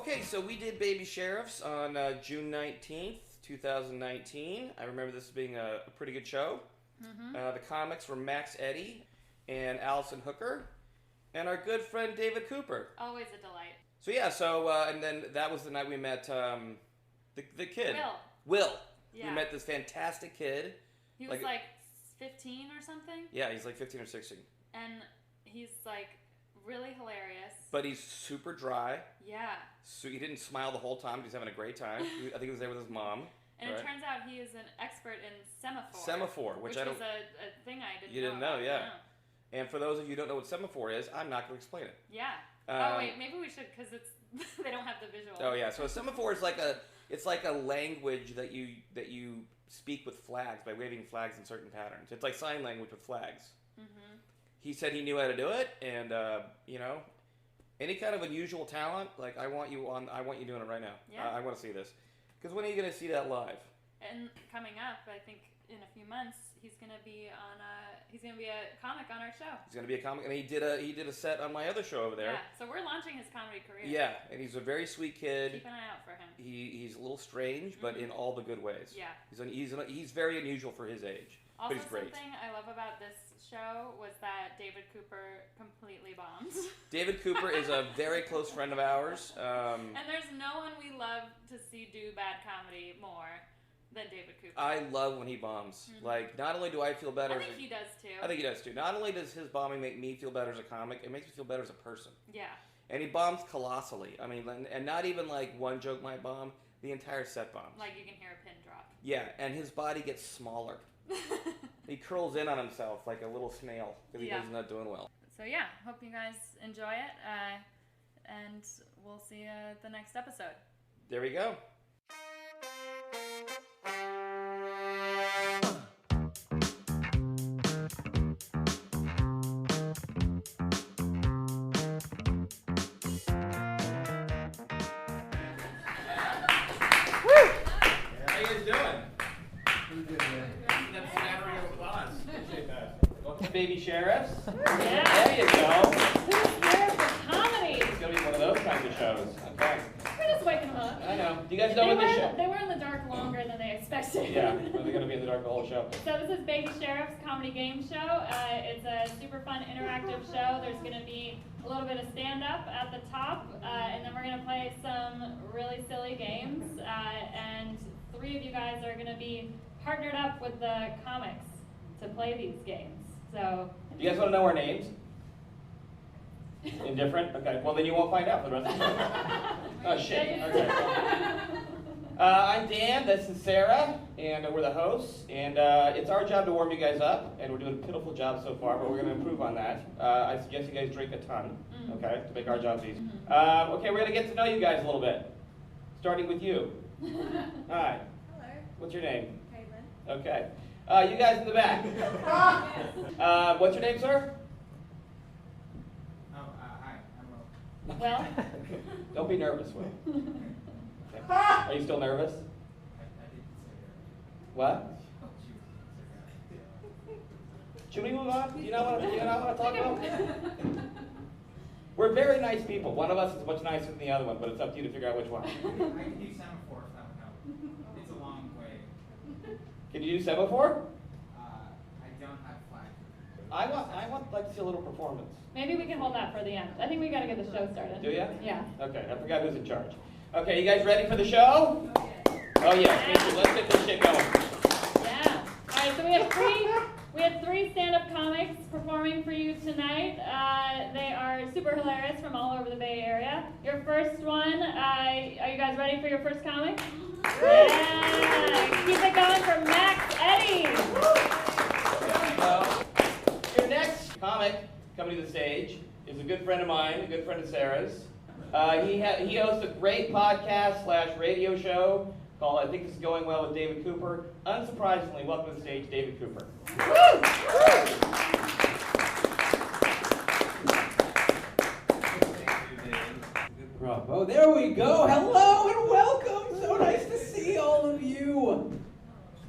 Okay, so we did Baby Sheriffs on June 19th, 2019. I remember this being a pretty good show. Mm-hmm. The comics were Max Eddy and Allison Hooker, and our good friend David Cooper. Always a delight. So yeah, and then that was the night we met the kid. Will. Yeah. We met this fantastic kid. He was like 15 or something? Yeah, he's like 15 or 16. And he's like really hilarious. But he's super dry. Yeah. So he didn't smile the whole time. He's having a great time. I think he was there with his mom. And it turns out he is an expert in semaphore. Semaphore, which I don't... was a thing I didn't know. You didn't know, yeah. And for those of you who don't know what semaphore is, I'm not going to explain it. Yeah. Wait, maybe we should, because it's they don't have the visual. Oh yeah, so a semaphore is like a language that you speak with flags by waving flags in certain patterns. It's like sign language with flags. Mm-hmm. He said he knew how to do it, and any kind of unusual talent, like I want you doing it right now. Yeah. I want to see this. Because when are you going to see that live? And coming up, I think in a few months, he's going to be a comic on our show. He's going to be a comic, and he did a set on my other show over there. Yeah, so we're launching his comedy career. Yeah, and he's a very sweet kid. Keep an eye out for him. He's a little strange, but in all the good ways. Yeah. He's very unusual for his age. Also, but he's great. Something I love about this show was that David Cooper completely bombs. David Cooper is a very close friend of ours. And there's no one we love to see do bad comedy more than David Cooper. I love when he bombs. Mm-hmm. Like, not only do I feel better... I think he does too. I think he does too. Not only does his bombing make me feel better as a comic, it makes me feel better as a person. Yeah. And he bombs colossally. I mean, and not even like one joke might bomb. The entire set bombs. Like you can hear a pin drop. Yeah, and his body gets smaller. He curls in on himself like a little snail because he knows he's not doing well. So yeah, hope you guys enjoy it, and we'll see you at the next episode. There we go. Baby Sheriffs. Yeah. There you go. Who's here for comedy? It's going to be one of those kinds of shows. Okay. We're just waking them up. I know. Do you guys know what this show? They were in the dark longer than they expected. Yeah, they're going to be in the dark the whole show. So this is Baby Sheriff's comedy game show. It's a super fun interactive show. There's going to be a little bit of stand-up at the top, and then we're going to play some really silly games. And 3 of you guys are going to be partnered up with the comics to play these games. So, do you guys want to know our names? Indifferent? Okay, well then you won't find out for the rest of the show. Oh shit, okay. I'm Dan, this is Sara, and we're the hosts, and it's our job to warm you guys up, and we're doing a pitiful job so far, but we're going to improve on that. I suggest you guys drink a ton, okay, to make our jobs easy. Okay, we're going to get to know you guys a little bit, starting with you. Hi. Hello. What's your name? Caitlin. Okay. You guys in the back. What's your name, sir? Hi, I'm Will. Well, Don't be nervous, Will. Okay. Are you still nervous? I didn't say that. What? Oh, shoot. Should we move on? Do you not want to talk about? We're very nice people. One of us is much nicer than the other one, but it's up to you to figure out which one. I can do semaphore if that would help. It's a long way. Can you do semaphore? I don't have flags. I want like to see a little performance. maybe we can hold that for the end. I think we got to get the show started. Do ya? Yeah. Okay, I forgot who's in charge. Okay, you guys ready for the show? Oh yes, let's get this shit going. Yeah. All right, so we have three stand-up comics performing for you tonight. They are super hilarious from all over the Bay Area. Your first one, are you guys ready for your first comic? Yeah. Keep it going for Max Eddy. Your next comic coming to the stage is a good friend of mine, a good friend of Sarah's. He hosts a great podcast/radio show called I Think This Is Going Well with David Cooper. Unsurprisingly, welcome to the stage, David Cooper. Bravo. There we go. Hello and welcome. So nice to see all of you.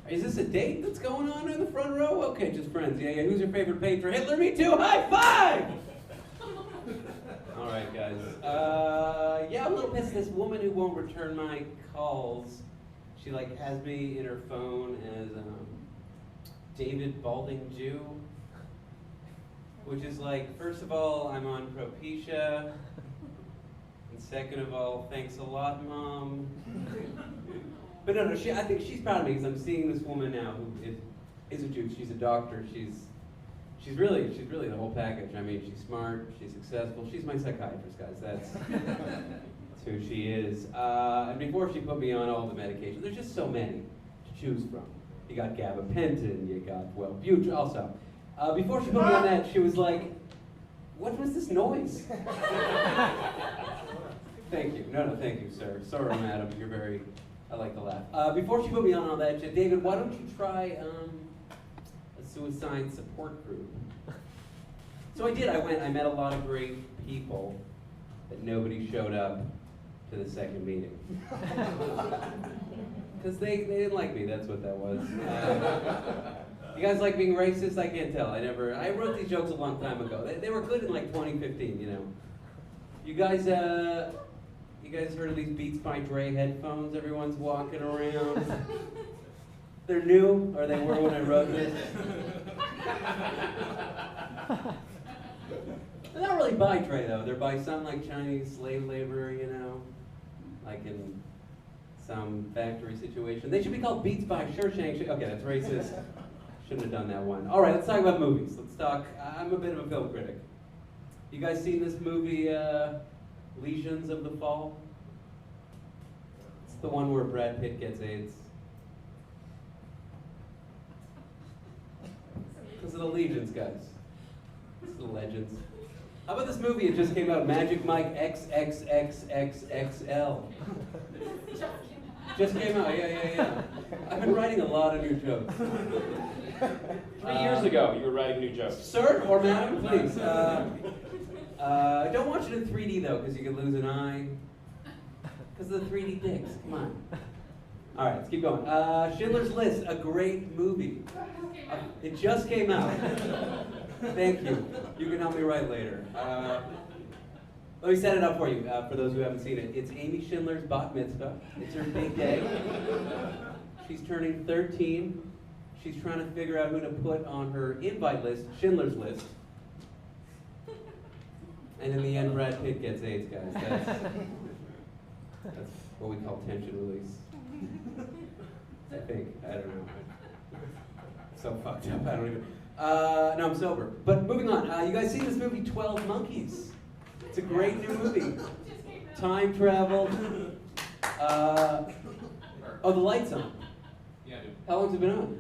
Is this a date that's going on in the front row? Okay, just friends. Yeah. Who's your favorite patron? Hitler? Me too. High five! All All right, guys. Yeah, I'm a little pissed. This woman who won't return my calls, she like has me in her phone as David Balding Jew, which is like, first of all, I'm on Propecia, and second of all, thanks a lot, Mom. But no, I think she's proud of me because I'm seeing this woman now who is a Jew. She's a doctor. She's really the whole package. I mean, she's smart, she's successful. She's my psychiatrist, guys. That's who she is. And before she put me on all the medications, there's just so many to choose from. You got gabapentin, you got Wellbutrin. Also, before she put me on that, she was like, "What was this noise?" Thank you. No, thank you, sir. Sorry, madam. You're very. I like to laugh. Before she put me on all that shit, David, why don't you try a suicide support group? So I did. I went. I met a lot of great people, but nobody showed up to the second meeting. Because they didn't like me. That's what that was. You guys like being racist? I can't tell. I wrote these jokes a long time ago. They were good in like 2015. You know. You guys heard of these Beats by Dre headphones everyone's walking around? They're new, or they were when I wrote this. They're not really by Dre though. They're by some like Chinese slave labor, you know, like in some factory situation. They should be called Beats by Shawshank. Okay, that's racist. Shouldn't have done that one. All right, let's talk about movies. Let's talk. I'm a bit of a film critic. You guys seen this movie, Legions of the Fall? It's the one where Brad Pitt gets AIDS. Because of the legions, guys. It's the legends. How about this movie? It just came out, Magic Mike XXXXXL. Just came out, yeah. I've been writing a lot of new jokes. 3 years ago, you were writing new jokes. Sir or madam, please. Don't watch it in 3D though, because you could lose an eye. Because of the 3D dicks. Come on. All right, let's keep going. Schindler's List, a great movie. It just came out. Thank you. You can help me write later. Let me set it up for you, for those who haven't seen it. It's Amy Schindler's bat mitzvah. It's her big day. She's turning 13. She's trying to figure out who to put on her invite list, Schindler's List. And in the end, Brad Pitt gets AIDS, guys. That's what we call tension release. I think. I don't know. So fucked up. I don't even. No, I'm sober. But moving on. You guys seen this movie, 12 Monkeys? It's a great new movie. Time travel. Oh, the light's on. Yeah, dude. How long's it been on?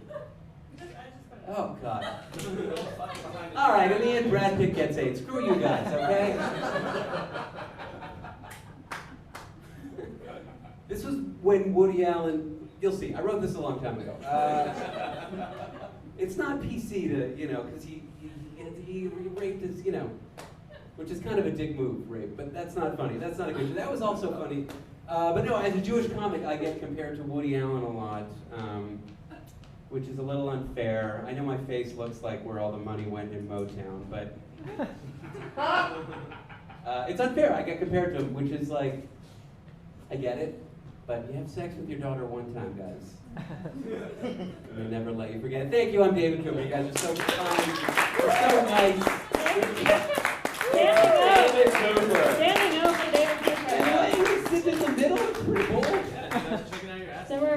Oh, God. All right, in the end, Brad Pitt gets AIDS. Screw you guys, okay? This was when Woody Allen, you'll see, I wrote this a long time ago. It's not PC to, you know, because he raped his, you know, which is kind of a dick move, rape, but that's not funny. That's not a good, that was also funny. But no, as a Jewish comic, I get compared to Woody Allen a lot. Which is a little unfair. I know my face looks like where all the money went in Motown, but it's unfair. I get compared to him, which is like, I get it, but you have sex with your daughter one time, guys. They never let you forget it. Thank you, I'm David Cooper. You guys are so kind. You're so nice. David Cooper. Standing over David Cooper. You sit in the middle, it's pretty cool. Checking out your ass. So we're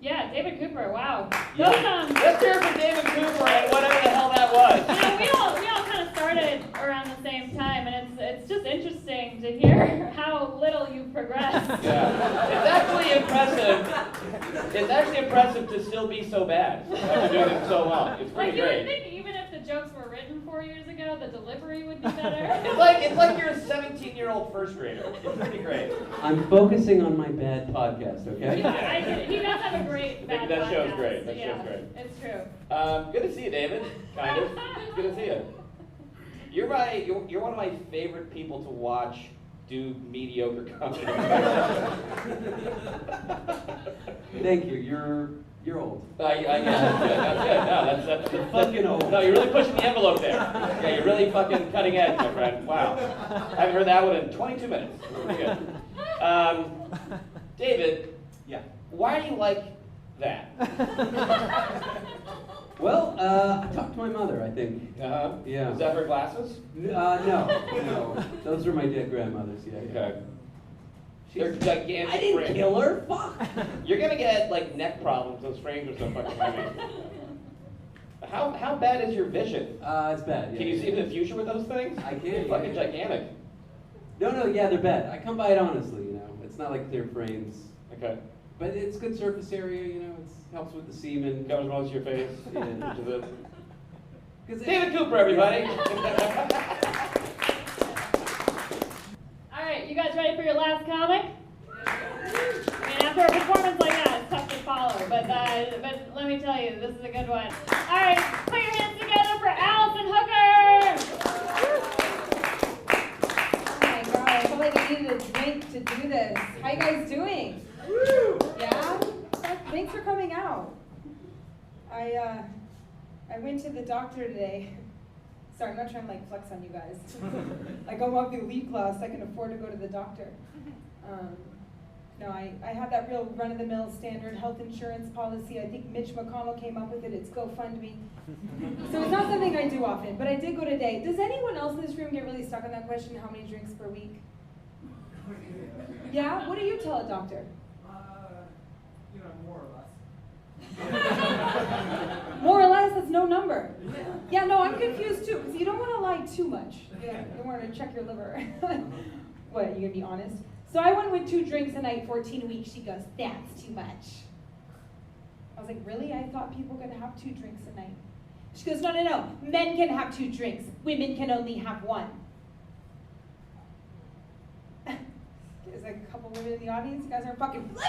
yeah, David Cooper, wow. Yeah. Those, Let's hear it for David Cooper and whatever the hell that was. you know, we all kind of started around the same time, and it's just interesting to hear how little you've progressed. Yeah. It's actually impressive. It's actually impressive to still be so bad after doing it so long. It's Like pretty you would great. think even if the jokes were written 4 years ago, the delivery would be better. It's like you're a 17-year-old first grader. It's pretty great. I'm focusing on my bad podcast, okay? Yeah, he does have a great bad That show's podcast. great. That Yeah, show's great. it's true. Good to see you, David. Kind of. Good to see you. You're one of my favorite people to watch do mediocre comedy. Thank you. You're You're old. Yeah, that's good. That's good. No, that's Fucking old. No, you're really pushing the envelope there. Yeah, you're really fucking cutting edge, my friend. Wow. I haven't heard that one in 22 minutes. Pretty good. David, Yeah. why do you like that? Well, I talked to my mother, I think. Yeah. Is that her glasses? No. Those are my dead grandmothers, yeah. Okay. She's- They're gigantic I didn't frames. kill her, fuck! You're gonna get like neck problems. Those frames are so fucking heavy. How bad is your vision? It's bad, yeah. Can you see into the future with those things? I can, They're fucking yeah. gigantic. No, yeah, they're bad. I come by it honestly, It's not like clear frames. Okay. But it's good surface area, It helps with the semen. Covers most of your face. Yeah. Which is it. 'Cause it- David Cooper, everybody. All right, you guys ready for your last comic? I mean, after a performance like that, it's tough to follow, but let me tell you, this is a good one. All right, put your hands together for Allison Hooker! Oh my god, I felt like I needed a drink to do this. How you guys doing? Yeah? Thanks for coming out. I went to the doctor today. Sorry, I'm not trying to like flex on you guys. Like I'm off the elite class, I can afford to go to the doctor. No, I have that real run-of-the-mill standard health insurance policy. I think Mitch McConnell came up with it. It's GoFundMe. So it's not something I do often, but I did go today. Does anyone else in this room get really stuck on that question, how many drinks per week? Yeah? What do you tell a doctor? More or less. More or less, that's no number. Yeah, no, I'm confused too, because you don't want to lie too much. Yeah, you don't want to check your liver. What, you gonna be honest? So I went with 2 drinks a night, 14 weeks. She goes, that's too much. I was like, really? I thought people could have 2 drinks a night. She goes, no. Men can have 2 drinks. Women can only have 1. There's like a couple women in the audience. You guys are fucking living.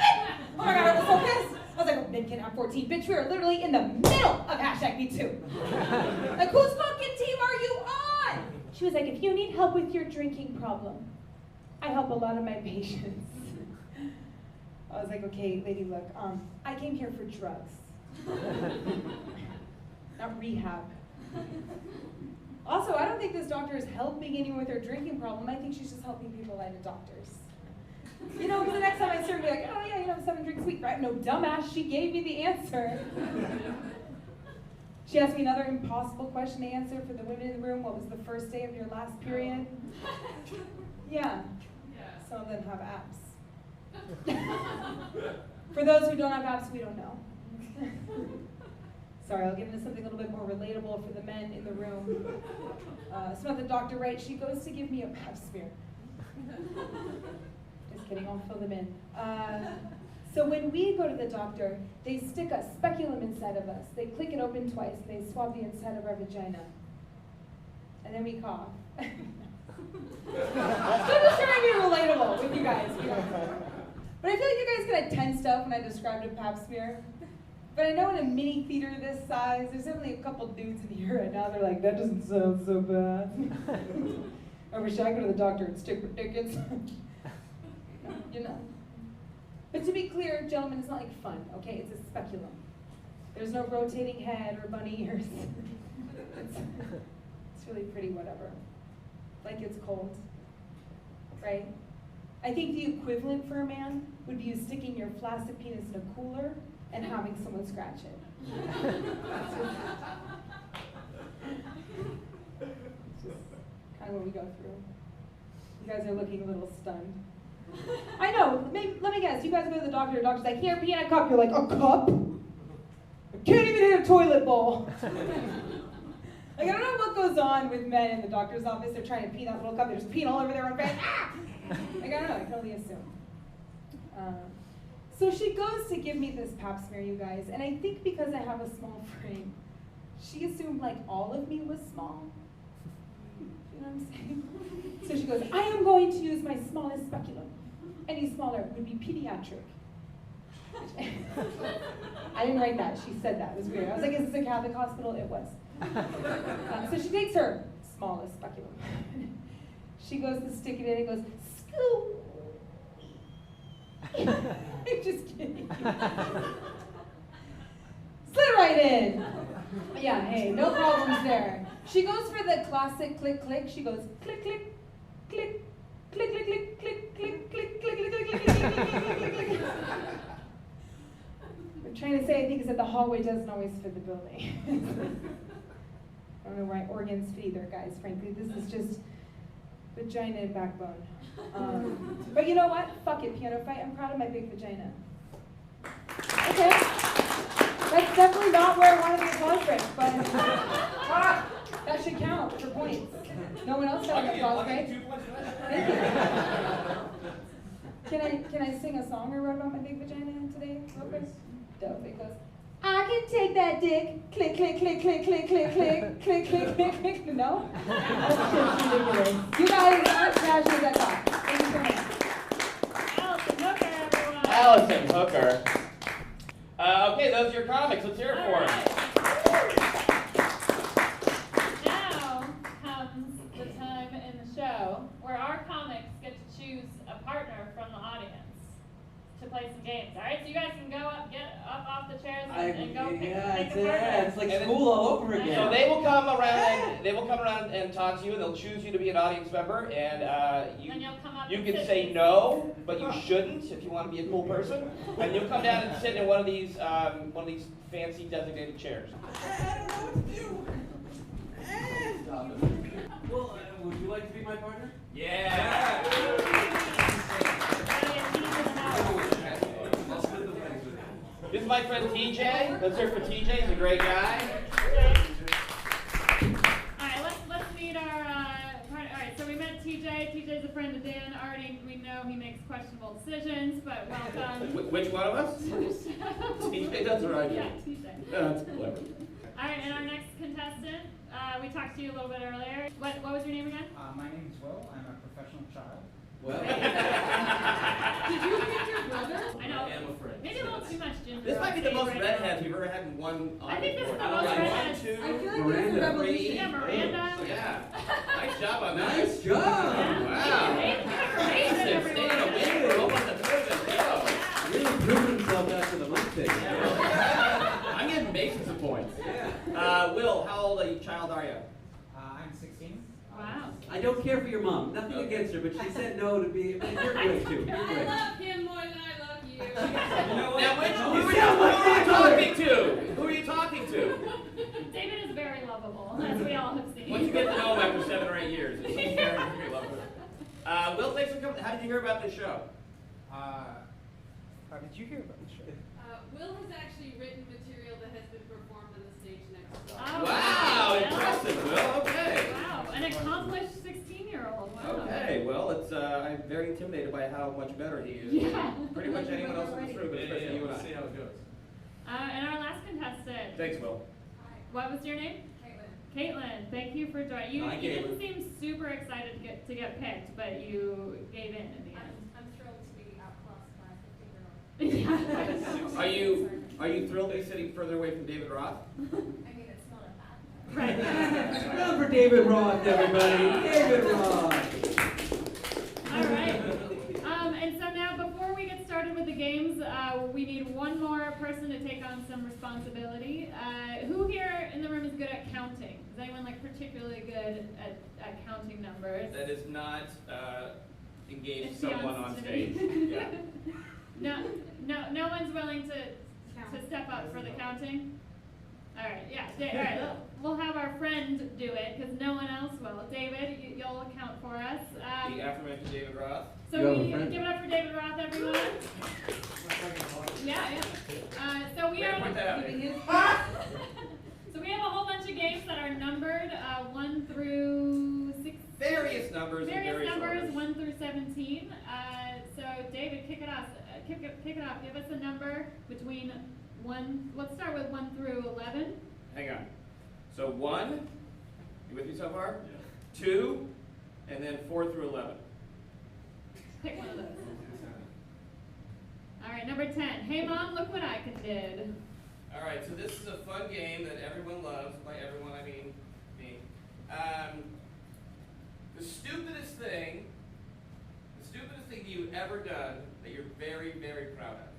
Oh my god, I was so pissed. I was like, men can have 14. Bitch, we are literally in the middle of #MeToo. Like, whose fucking team are you on? She was like, if you need help with your drinking problem, I help a lot of my patients. I was like, okay, lady, look, I came here for drugs, not rehab. Also, I don't think this doctor is helping anyone with their drinking problem. I think she's just helping people lie to doctors. Because the next time I see her, I'll be like, oh yeah, 7 drinks a week, right? No, dumbass, she gave me the answer. She asked me another impossible question to answer for the women in the room. What was the first day of your last period? Yeah. Some of them have apps. For those who don't have apps, we don't know. Sorry, I'll get into something a little bit more relatable for the men in the room. Samantha, Dr. Wright, she goes to give me a pap smear. Just kidding, I'll fill them in. So when we go to the doctor, they stick a speculum inside of us. They click it open twice, and they swab the inside of our vagina. And then we cough. So I'm just trying to be relatable with you guys. But I feel like you guys get a tense up when I described a pap smear. But I know in a mini theater this size, there's definitely a couple dudes in here right now. They're like, that doesn't sound so bad. I wish I could go to the doctor and stick with tickets. But to be clear, gentlemen, it's not like fun, okay? It's a speculum. There's no rotating head or bunny ears. It's really pretty whatever. Like it's cold, right? I think the equivalent for a man would be you sticking your flaccid penis in a cooler and having someone scratch it. It's just kind of what we go through. You guys are looking a little stunned. I know, let me guess, you guys go to the doctor's like, here, pee in a cup. You're like, a cup? I can't even hit a toilet bowl. Like, I don't know what goes on with men in the doctor's office. They're trying to pee in that little cup. They're just peeing all over their own face. Ah! Like, I don't know. I can only assume. So she goes to give me this pap smear, you guys. And I think because I have a small frame, she assumed, like, all of me was small. You know what I'm saying? So she goes, I am going to use my smallest speculum. Any smaller would be pediatric. I didn't write that. She said that. It was weird. I was like, is this a Catholic hospital? It was. So she takes her smallest speculum. She goes to stick it in and goes, scoop. I'm just kidding. right in. Yeah, hey, no problems there. She goes for the classic click click. She goes click click click click click click click click click click click click click click click click. I'm trying to say I think is that the hallway doesn't always fit the building. I don't know where my organs fit either, guys. Frankly, this is just vagina and backbone. But you know what? Fuck it, Pianofight. I'm proud of my big vagina. Okay. That's definitely not where I wanted the applause break, but that should count for points. No one else got an applause break? Can I sing a song I wrote about my big vagina today, real quick? Dope. It goes, I can take that dick, click, click, click, click, click, click, click, click, click, click, click. No? That's just ridiculous. You guys aren't casual at all. Thank you so much. Allison Hooker, everyone. Allison Hooker. Okay, those are your comics. Let's hear it for them. Now comes the time in the show where our comics get to choose a partner from the audience to play some games. All right, so you guys can get up off the chairs and go pick a partner. It's like school all over again. So they will come around and talk to you, and they'll choose you to be an audience member, and Then you'll come up you and can sit say next no, but you shouldn't if you want to be a cool person, and you'll come down and sit in one of these fancy designated chairs. I don't know what to do. Stop it. Well, would you like to be my partner? Yeah. This is my friend TJ. Let's hear it for TJ. He's a great guy. Alright, let's meet our partner. Alright, so we met TJ. TJ's a friend of Dan. Already we know he makes questionable decisions, but welcome. Which one of us? TJ, that's right. Yeah, TJ. That's clever. Alright, and our next contestant, we talked to you a little bit earlier. What was your name again? My name is Will. I'm a professional child. Well, Did you pick your brother? I know. I am a friend. Maybe a little too much ginger. This might be the on most stage right redheads we've ever had in one I think this is the audience. most One, redheads. two, I feel like Miranda. there's a revolution. Yeah, Miranda. Yeah. Nice job on that. nice job. Wow. Amazing, Staying a win for almost a third of the show. Really proving himself after the mic thing. I'm giving Mason some points. Will, how old a child are you? I'm 16. Wow. I don't care for your mom. Nothing against her, but she said no to be. But you're great too. You're I great. love him more than I love you. Now, who You are sound like you talking to? Who are you talking to? David is very lovable, as we all have seen. Once you get to know him after 7 or 8 years, it's very, very lovely. Will, thanks for coming. How did you hear about this show? How did you hear about the show? Will has actually written material that has been performed on the stage next door. Oh, Wow, Will. impressive, Will. Okay. Wow, an accomplished 16-year-old. Wow. Okay, well, I'm very intimidated by how much better he is. Yeah. Pretty much anyone else in this room, but especially you and I. See how it goes. And our last contestant. Thanks, Will. Hi, What was your name? Caitlin. Caitlin, thank you for joining. You Hi, didn't Caitlin. seem super excited to get picked, but you gave in the end. I'm thrilled to be outclassed by a 15-year-old. Yeah. Are you thrilled to be sitting further away from David Roth? I mean, it's not a bad Right. Round for David Roth, everybody. David Roth. All right. And so now, before we get started with the games, we need one more person to take on some responsibility. Who here in the room is good at counting? Is anyone like particularly good at counting numbers? That is not engage It's someone beyond on stage. today. Yeah. No one's willing to Count. step up for the counting. All right, yeah. All right, we'll have our friend do it because no one else will. David, you'll account for us. The aforementioned David Roth. So You have a we friend? give it up for David Roth, everyone. Yeah. So we Way to have. point that out. So we have a whole bunch of games that are numbered 1 through 6. Various numbers and Various various numbers, orders. 1 through 17. So David, kick it off. Kick it off. Give us a number between 1. Let's start with 1 through 11. Hang on. So 1, you with me so far? Yeah. 2, and then 4 through 11. Pick one of those. All right, number 10. Hey mom, look what I did. All right, so this is a fun game that everyone loves. By everyone, I mean me. The stupidest thing you've ever done that you're very, very proud of.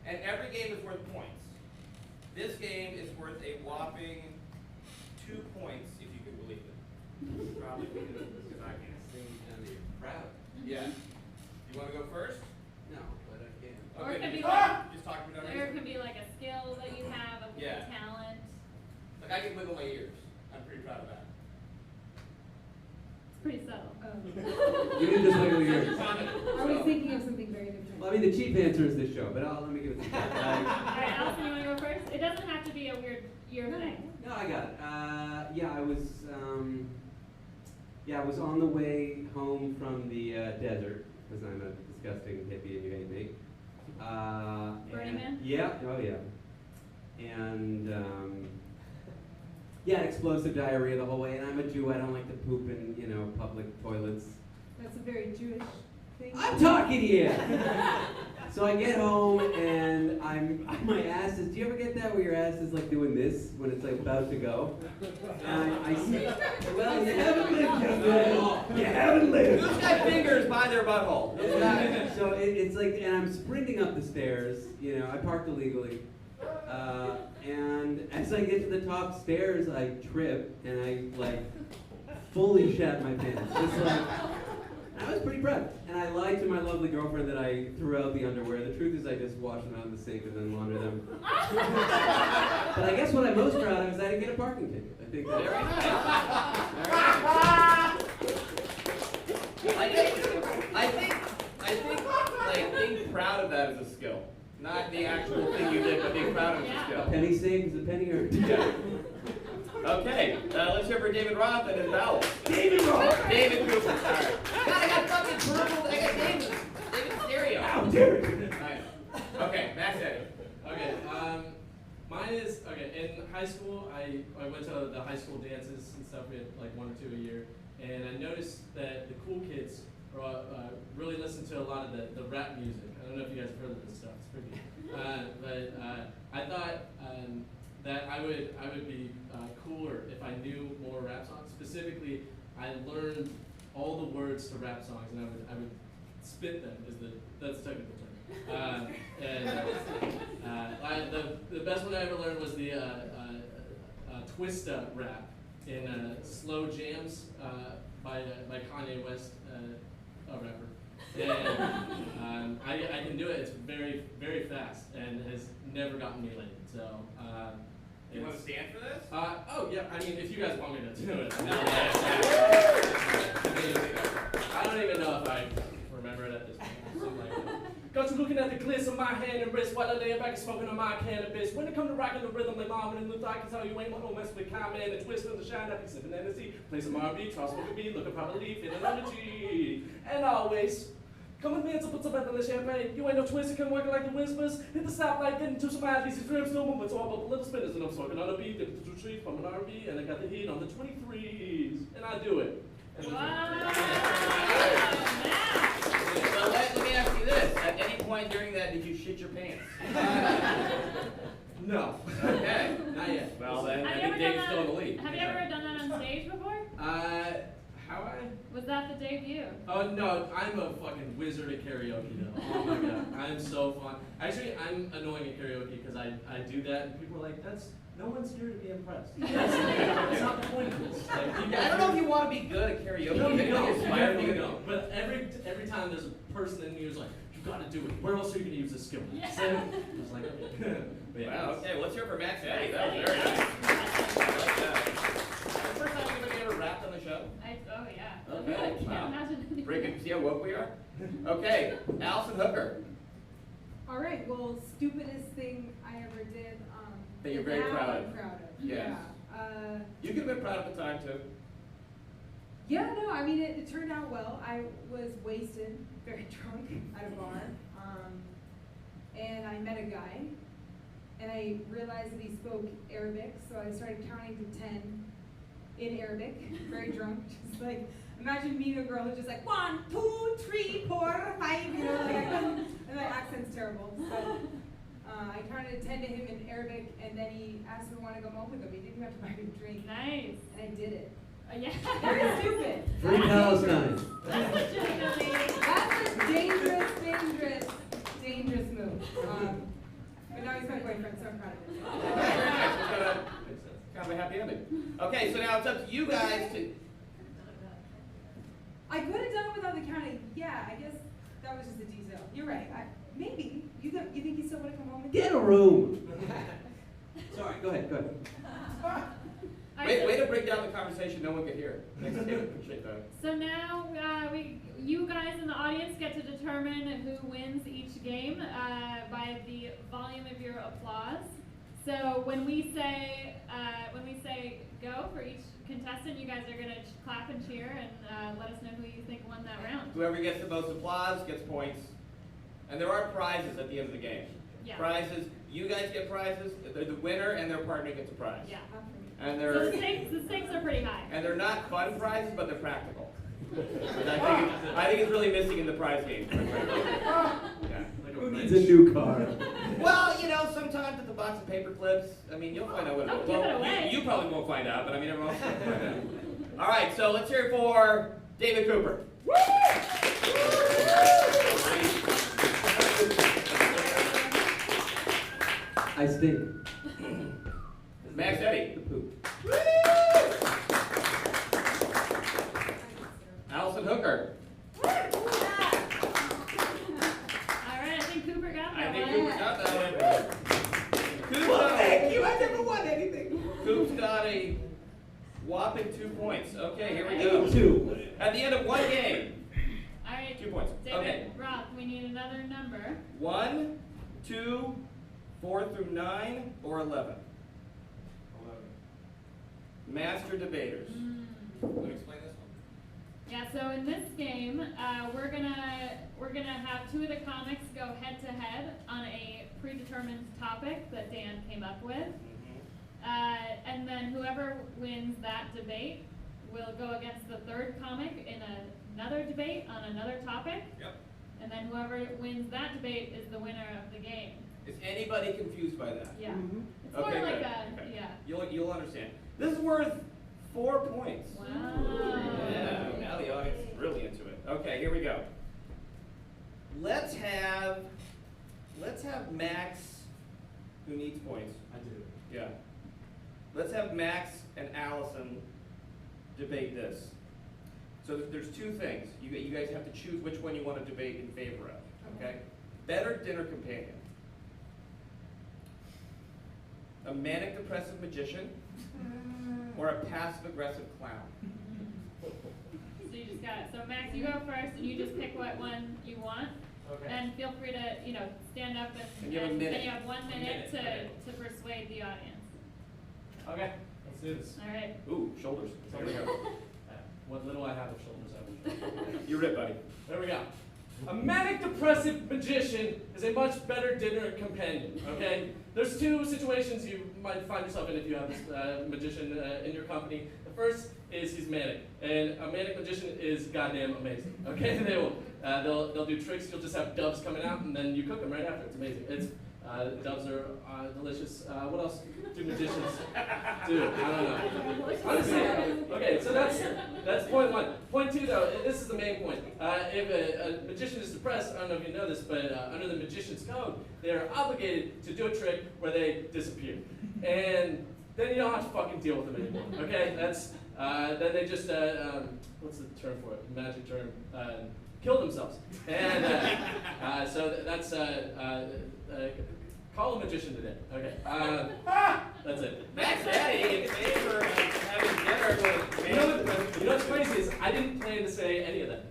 And every game is worth points. This game is worth a whopping 2 points, if you can believe it. Probably because I can't sing and you're proud. Yeah. You want to go first? No, but I can. Or it Okay, could be just- like- just talk about Or it. it could be like a skill that you have, a Yeah. talent. Like I can wiggle my ears. I'm pretty proud of that. It's pretty subtle. You didn't just wiggle your ears. I was thinking of something very different. Well, I mean, the cheap answer is this show, but let me give it to you. Alright, Allison, you want to go first? It doesn't have to be a weird year thing. No, I got it. I was on the way home from the desert, because I'm a disgusting hippie and you hate me. Burning Man? Yeah, oh yeah. And, explosive diarrhea the whole way, and I'm a Jew, I don't like to poop in, public toilets. That's a very Jewish thing. I'm talking here! So I get home and my ass is, do you ever get that where your ass is like doing this when it's like about to go? And I see, well, you haven't lived yet, man. You haven't lived. Who's got fingers by their butthole? So it's like, and I'm sprinting up the stairs, I parked illegally. And as I get to the top stairs, I trip and I fully shat my pants. Just I was pretty proud. And I lied to my lovely girlfriend that I threw out the underwear. The truth is I just washed them out in the sink and then laundered them. But I guess what I'm most proud of is I didn't get a parking ticket. I think that's Very nice. I think being proud of that is a skill. Not the actual thing you did, but being proud of it is a a skill. penny saved is a penny earned. Yeah. Okay, let's hear for David Roth and his vowels. David Roth! David Cooper, sorry. God, I got fucking purple, I got David Stereo. How dare you! I know. Okay, Max Eddy. Okay, mine is, in high school, I went to the high school dances and stuff. We had like 1 or 2 a year. And I noticed that the cool kids really listen to a lot of the rap music. I don't know if you guys have heard of this stuff. It's pretty but I thought that I would be cooler if I knew more rap songs. Specifically, I learned all the words to rap songs, and I would spit them. That's the technical term. The best one I ever learned was the Twista rap in Slow Jams by Kanye West, a rapper. And I can do it. It's very, very fast and has never gotten me laid. So. You want to stand for this? Oh yeah. I mean, if you guys want me to do it. I don't even know if I remember it at this point. Something like that. Got you looking at the gliss of my hand and wrist while I lay back and smoking on my cannabis. When it come to rocking the rhythm like Marvin and Luther, I can tell you ain't no mess with comment and twist from the shine. I be sipping Hennessy, play some R&B, toss smoking beat, looking properly, feeling energy. And always. Come with me and put some better than champagne. You ain't no twister, come working like the whispers. Hit the stoplight, getting to some eyes, these dreams still moving. So I'm up a little spinners and I'm smoking on a beat, dipping the trees from an R&B, and I got the heat on the 23s. And I do it. And Wow. So let me ask you this. At any point during that, did you shit your pants? No. Okay. Not yet. Well, then I Have you think ever Dave's done still in the that? lead. Have you ever done that on stage before? How I? Was that the debut? Oh no, I'm a fucking wizard at karaoke though. Oh my god, I'm so fun. Actually, I'm annoying at karaoke because I do that and people are like, no one's here to be impressed. That's not the point of this. Like, people I don't know if you want to be good at karaoke. No, I think you don't. aspire to be You good. don't. But every time there's a person in me who's like, you gotta do it. Where else are you gonna use this skill? Yeah. So, I was like, okay. But yeah, Wow, okay, let's hear it for Max Eddy. Max That was Eddy. very nice. I like that. The first time anybody ever rapped on the show? Oh yeah. Okay, I can't wow. imagine anything. Breaking, see how woke we are? Okay, Allison Hooker. All right, well, stupidest thing I ever did. That you're and very now proud I'm of. proud of. Yes. Yeah. You could have been proud at the time too. Yeah, no, I mean, it turned out well. I was wasted, very drunk at a bar. And I met a guy, and I realized that he spoke Arabic, so I started counting to 10 in Arabic, very drunk, just like, imagine meeting a girl who's just like, 1, 2, 3, 4, 5, you know, like I couldn't, and my accent's terrible, so I counted to 10 to him in Arabic, and then he asked me if I want to go home with him. He didn't have to buy me a drink, Nice. and I did it. Yeah. Very stupid. Free Palestine. That's legitimately. That's a dangerous move. But now he's my boyfriend, so I'm proud of him. Okay, very nice. It's kind of a happy ending. Okay, so now it's up to you guys to. I could have done it without the counting. Yeah, I guess that was just a detail. You're right. Maybe. You think he still would have come home with Get a room. Sorry, go ahead. Way to break down the conversation. No one could hear. Thanks, David. Appreciate that. So now you guys in the audience get to determine who wins each game by the volume of your applause. So when we say go for each contestant, you guys are gonna clap and cheer and let us know who you think won that round. Whoever gets the most applause gets points. And there are prizes at the end of the game. Yeah. Prizes. You guys get prizes. The winner and their partner gets a prize. Yeah. And So they're the stakes are pretty high. and they're not fun prizes, but they're practical. Which I think it's really missing in the prize game. Yeah. Who needs a new car? Well, sometimes it's a box of paper clips. I mean, you'll find out what it is. Don't give it away. You probably won't find out, but I mean, everyone else will find out. All right, so let's hear it for David Cooper. I stink. Max Eddy. The poop. Allison Hooker. All right, I think Cooper got that I think one. Cooper got that one. Well, thank you. I never won anything. Coop's got a whopping 2 points. Okay, here we I go. need 2. At the end of one game, All right, 2 points. David, Okay. Roth, we need another number. 1, 2, 4 through 9, or 11. Master debaters. Want to explain this one? Yeah, so in this game, we're gonna have 2 of the comics go head to head on a predetermined topic that Dan came up with, and then whoever wins that debate will go against the third comic in another debate on another topic. Yep. And then whoever wins that debate is the winner of the game. Is anybody confused by that? Yeah. It's Okay, more like good. a Okay. yeah. You'll understand. This is worth 4 points. Wow. Yeah, now the audience is really into it. Okay, here we go. Let's have Max, who needs points. I do. Yeah. Let's have Max and Allison debate this. So there's 2 things. You guys have to choose which one you want to debate in favor of. Okay? Better dinner companion. A manic depressive magician or a passive aggressive clown. So you just got it. So Max, you go first, and you just pick what one you want. Okay. And feel free to, stand up And you have a minute. then you have 1 minute Okay. to persuade the audience. Okay, let's do this. All right. Ooh, shoulders. There we go. What little I have of shoulders, I will. You're it, buddy. There we go. A manic depressive magician is a much better dinner companion, okay? There's 2 situations you might find yourself in if you have this magician in your company. The first is he's manic, and a manic magician is goddamn amazing, okay? They'll do tricks, you'll just have doves coming out, and then you cook them right after. It's amazing. Doves are delicious. What else do magicians do? I don't know. Honestly, okay, so that's point 1. Point 2, though, this is the main point. If a magician is depressed, I don't know if you know this, but under the magician's code, they are obligated to do a trick where they disappear. And then you don't have to fucking deal with them anymore, okay? Then they just, what's the term for it? Magic term. Kill themselves. And so that's, call a magician today. Okay. That's it. Max Eddy in favor of having dinner with You know what's crazy is I didn't plan to say any of that.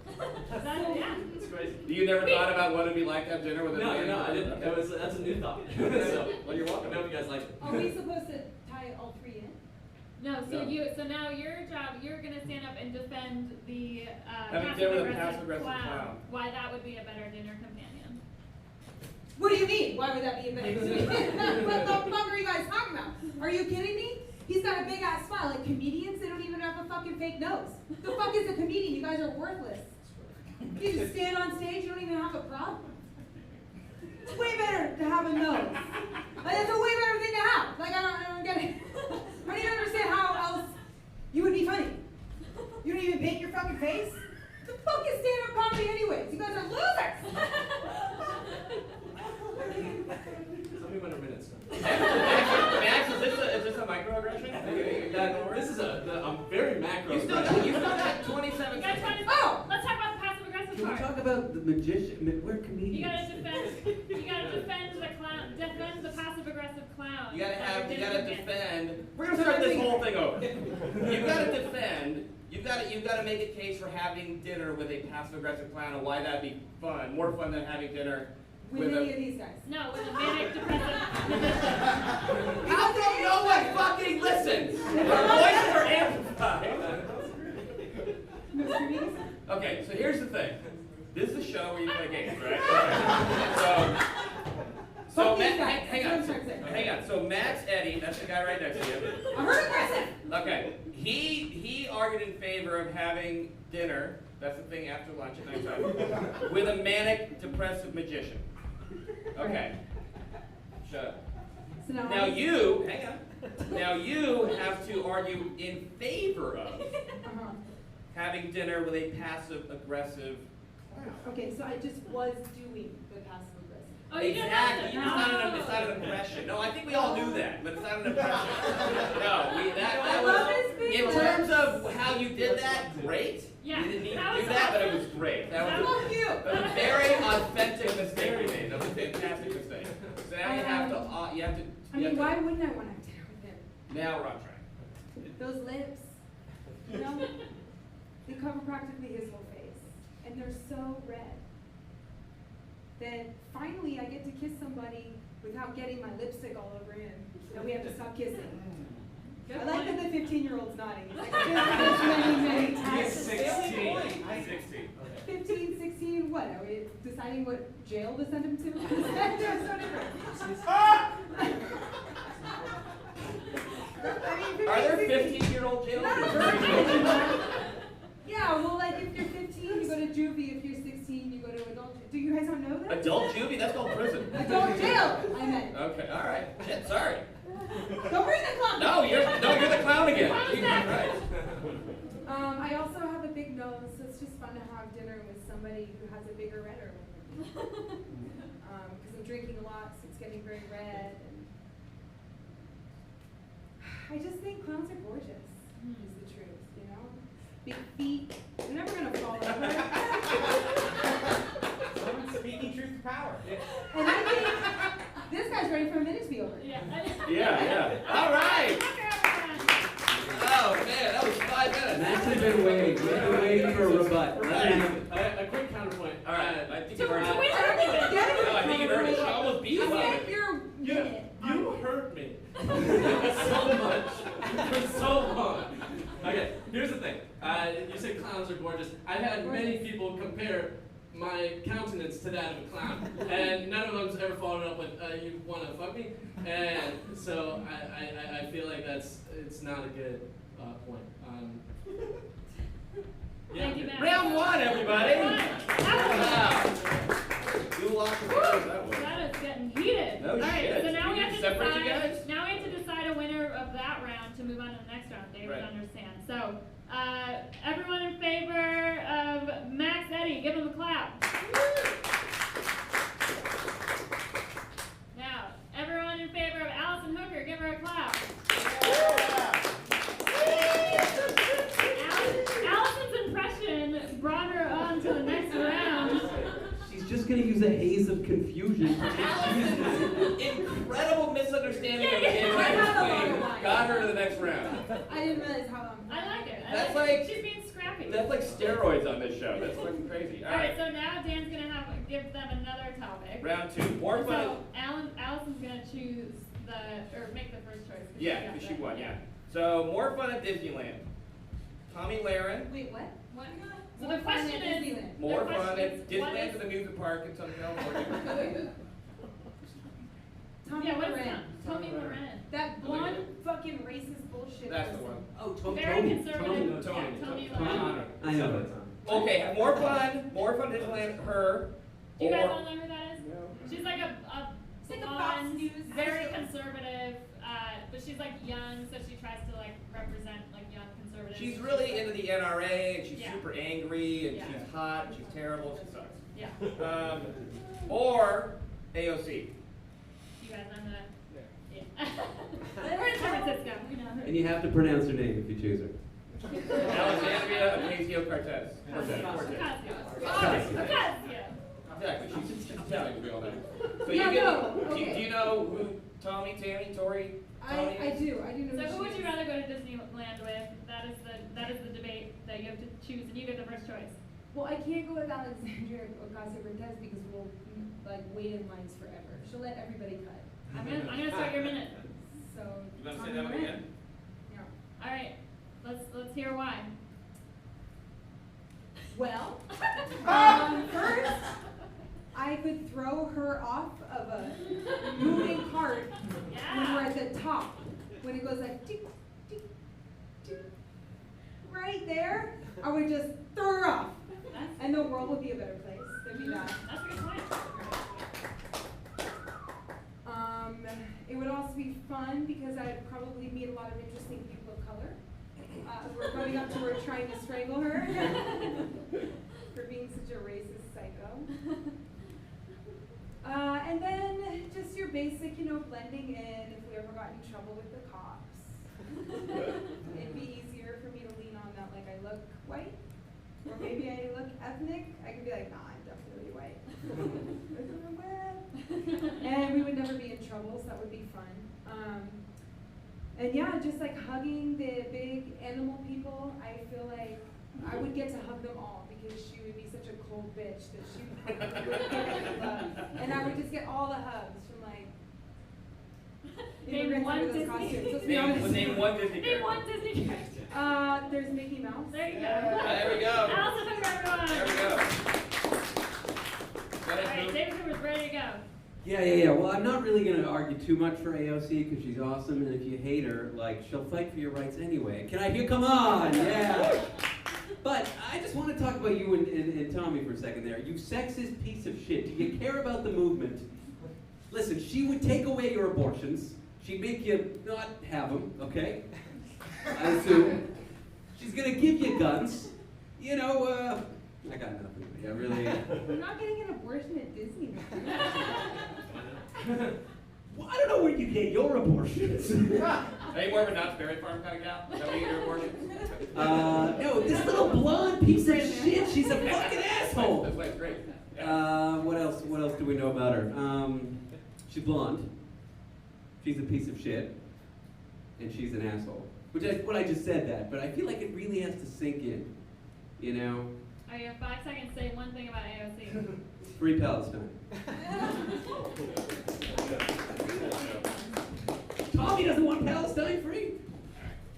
Yeah. It's crazy. You never thought about what it'd be like to have dinner with a man? No, I didn't. That's a new thought. So, Well, you're welcome. I hope you guys like it. Are we supposed to tie all 3 in? No, so No. so now your job, you're gonna stand up and defend the Having dinner with a passive-aggressive clown. Why that would be a better dinner companion. What do you mean? Why would that be a better What the fuck are you guys talking about? Are you kidding me? He's got a big ass smile. Like comedians, they don't even have a fucking fake nose. The fuck is a comedian? You guys are worthless. You just stand on stage, you don't even have a prop. It's way better to have a nose. Like, it's a way better thing to have. Like I don't get it. I don't even understand how else you would be funny. You don't even paint your fucking face? The fuck is stand-up comedy anyways? You guys are losers! Tell me when to magician. We're You comedians. gotta defend the clown, defend the passive aggressive clown. You gotta defend. We're gonna So start this everything- whole thing over. You gotta defend. You've got to make a case for having dinner with a passive aggressive clown and why that'd be fun, more fun than having dinner With with any a. of these guys. No, with a manic depressive. How come no one fucking listens? Our voices are amplified. Mr. Beast? Okay, so here's the thing. This is a show where you play games, right? Okay. So Fuck these Matt, guys. hang That's what I'm on. saying. Hang on. So Matt's Eddie, that's the guy right next to you. I'm hurt aggressive. Okay, he argued in favor of having dinner, that's the thing after lunch at nighttime, with a manic depressive magician. Okay, shut up. So Now you, hang on, now you have to argue in favor of Uh-huh. having dinner with a passive aggressive clown. Okay, so I just was doing the passive aggressive. Oh, you didn't have Exactly. to. It's not an impression. No, I think we all knew that, but it's not an impression. No, that I love was this big in one. terms of how you did that. Great. Yeah, You didn't need that to do was that, but it awesome. was great. That That was was cute. a very authentic mistake you made. That was a fantastic mistake. So now you have to. I You have mean, to- why wouldn't I want to have dinner with him? Now we're on track. Those lips, you know, they cover practically his whole face, and they're so red. Then finally, I get to kiss somebody without getting my lipstick all over him. Then we have to stop kissing. Good I like point. that the 15-year-old's nodding. It's like, I've been many, many times. 16. 16. 15, 16, what? Are we deciding what jail to send him to? They're so different. I mean, Are there 16. 15-year-old jails? Not a virgin. Yeah, well, like if you're 15, you go to juvie. If you're 16, you go to adult. Do you guys not know that? Adult juvie? That's called prison. Adult jail. I meant. Okay. All right. Shit. Sorry. Don't bring the clown. No, you're the clown again. Clown's Jesus back. Christ. I also have a big nose, so it's just fun to have dinner with somebody who has a bigger redder. Because I'm drinking a lot, so it's getting very red. And I just think clowns are gorgeous. Is the truth, you know? Big feet. They're never gonna fall over. Someone's speaking truth to power. And I think this guy's ready for a minute to be over. Yeah. Yeah. All right. Oh man, that was 5 minutes. Max has been waiting. We've been waiting for a rebut. A quick counterpoint. All right. I think So you've earned to it. win everything. No, I think you've earned it. She almost beat us on I it. get your minute. You hurt me so much for so long. Okay, here's the thing. You said clowns are gorgeous. I've had many people compare my countenance to that of a clown, and none of them's ever followed up with, "You want to fuck me?" And so I feel like it's not a good point. Thank you, Matt. Round 1, everybody. That Wow. You lost the vote, that was. That is getting heated. No All right, shit. so now we You have to separate you decide. guys? Now we have to decide a winner of that round to move on to the next round. David Right. understands. So, everyone in favor of Max Eddy, give him a clap. Now, everyone in favor of Allison Hooker, give her a clap. Allison's impression brought her on to the next round. She's just gonna use a haze of confusion. Incredible misunderstanding of the Yeah, game yeah. I I have a lot of explained wine. got her to the next round. I didn't realize how I like it. That's like it. like- She's being scrappy. That's like steroids on this show. That's fucking crazy. All All right, right. so now Dan's gonna give them another topic. Round 2. More And fun. so Allison's gonna choose make the first choice. Yeah, because she won, yeah. So, more fun at Disneyland. Tommy Lahren. Wait, what? What? So More the fun question at is, Disneyland. More the fun question at is, what Disneyland is- to the amusement park in Southern California. Tommy Yeah, what is Moran. that? Tommy Moran. That blonde fucking racist bullshit. That's the person. one. Oh, Very Tony. conservative. Tony. Yeah, Tony Tony. Lahren. I know that's on. Okay, more fun Disneyland, her. Do you guys or- all know who that is? She's like a It's like a Fox blonde, News very host. conservative, but she's like young, so she tries to like represent like young conservatives. She's really into the NRA, and she's Yeah. super angry, and Yeah. she's hot, and she's terrible, she sucks. Yeah. Or AOC. You guys know that? Yeah. We're in San Francisco. We know her. And you have to pronounce her name if you choose her. Alexandria Ocasio-Cortez. Ocasio. Cortez. Ocasio. Exactly. She's Italian, we all know. So Yeah, you get, no, do okay. you know who Tammy, Tori, Tommy I is? do know So who who would she you is. rather go to Disneyland with? That is the debate that you have to choose, and you get the first choice. Well, I can't go with Alexandria Ocasio-Cortez because we'll like wait in lines forever. She'll let everybody cut. I'm gonna start your minute. So. You want to say Tommy that one Moran. again? Yeah. All right, let's hear why. Well, first, I could throw her off of a moving cart when we're Yeah. at the top, when it goes like tick, tick, tick, right there. I would just throw her off, and the world would be a better place. There'd be that. That's a good point. It would also be fun because I'd probably meet a lot of interesting people of color. We're coming up to her trying to strangle her for being such a racist psycho. And then just your basic, blending in if we ever got in trouble with the cops. It'd be easier for me to lean on that, like I look white, or maybe I look ethnic. I could be like, nah, I'm definitely white. And we would never be in trouble, so that would be fun. And yeah, just like hugging the big animal people, I feel like I would get to hug them all because she would be such a cold bitch that she would get love. And I would just get all the hugs from like Name immigrants one under those Disney- costumes. Let's be honest. Name one Disney Name character. one Disney character. There's Mickey Mouse. There you go. There we go. Allison Hooker, everyone. There we go. Go All ahead, right, Drew. David Cooper's ready to go. Yeah. Well, I'm not really going to argue too much for AOC because she's awesome, and if you hate her, like, she'll fight for your rights anyway. Can I hear? Come on, yeah. But I just want to talk about you and Tommy for a second there. You sexist piece of shit. Do you care about the movement? Listen, she would take away your abortions. She'd make you not have them, okay? I assume. She's going to give you guns. I got nothing. Yeah, really. We're not getting an abortion at Disney. Well, I don't know where you get your abortions. Are you more of a Knott's Berry Farm kind of gal? Is that what you get your abortion? No, this little blonde piece of shit. She's a fucking asshole. That's why it's great. What else? What else do we know about her? She's blonde. She's a piece of shit, and she's an asshole. What I just said that, but I feel like it really has to sink in. All right, you have 5 seconds to say one thing about AOC. Free Palestine. Tommy doesn't want Palestine free.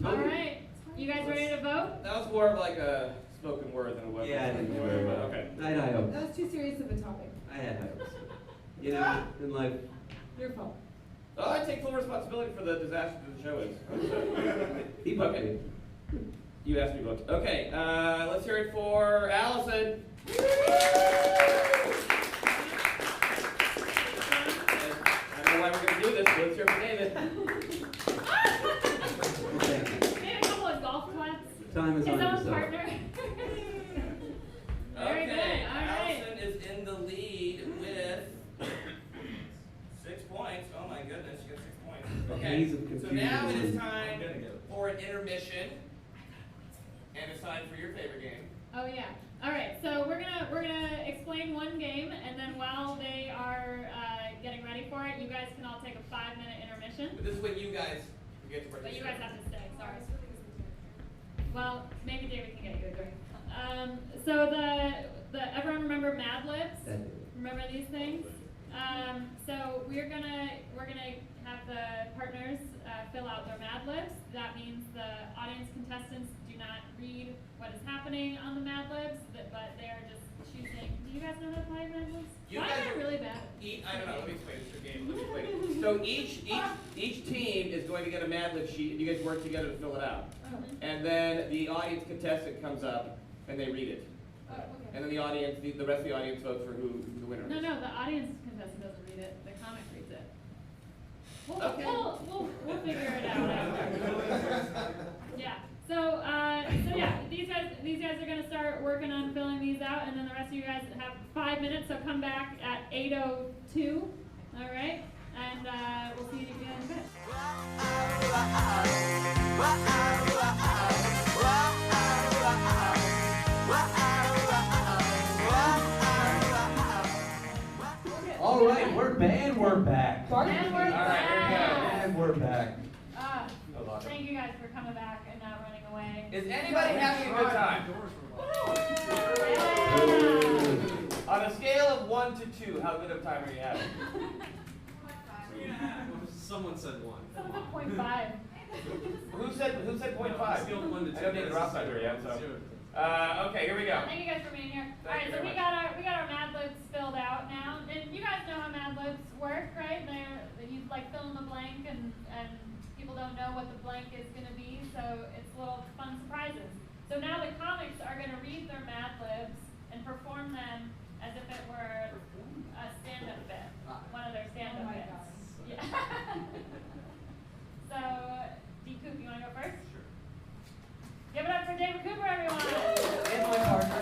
All right, you guys ready to vote? That was more of like a spoken word than a web. Yeah, I didn't worry about it. Okay. I had high hopes. That was too serious of a topic. I had high hopes. In life. Your fault. Oh, I take full responsibility for the disaster that the show is. He booked Okay. me. You asked me about. Okay, let's hear it for Allison. I don't know why we're going to do this, but let's hear it for David. Maybe a couple of golf claps. Time is His on your own side. partner. Very good. Okay, All right. Allison is in the lead with 6 points. Oh my goodness, you got 6 points. Okay, Haze of so confusion now it is wins. time for an intermission, and it's time for your favorite game. Oh yeah. All right. So we're gonna explain one game, and then while they are getting ready for it, you guys can all take a 5-minute intermission. But this is when you guys get to But participate. you guys have to stay. Sorry. Well, maybe David can get you a drink. So the everyone remember Mad Libs? Remember these things? So we're gonna have the partners fill out their Mad Libs. That means the audience contestants do not read what is happening on the Mad Libs, but they are just choosing. Do you guys know how to play Mad Libs? You Why guys am I are- really bad? I don't know. Let me explain this game. Let me explain it. So each team is going to get a Mad Lib sheet, and you guys work together to fill it out. Oh. And then the audience contestant comes up, and they read it. Oh, okay. And then the audience, the rest of the audience votes for who the winner is. No, the audience contestant doesn't read it. The comic reads it. Okay. We'll figure it out after. Yeah. So yeah, these guys are gonna start working on filling these out, and then the rest of you guys have 5 minutes. So come back at 8:02. All right, and we'll see you again in a bit. back. Bark? And we're All right, here we go. back. And we're back. Ah, No longer. thank you guys for coming back and not running away. Is anybody having a good time? Yeah. On a scale of 1 to 2, how good of time are you having? Someone said one. Someone said 0.5. Who said 0.5? Scale of 1 to 2. I don't need a drop factor yet, so. Okay, here we go. Thank you guys for being here. Thank Alright, you so very we got our Mad Libs filled out now. And you guys know how Mad Libs work, right? You like fill in the blank and people don't know what the blank is gonna be, so it's little fun surprises. So now the comics are gonna read their Mad Libs and perform them as if it were a stand-up bit. One of their stand-up bits. Yeah. So, D. Coop, you wanna go first? Sure. Give it up for David Cooper, everyone! And my partner.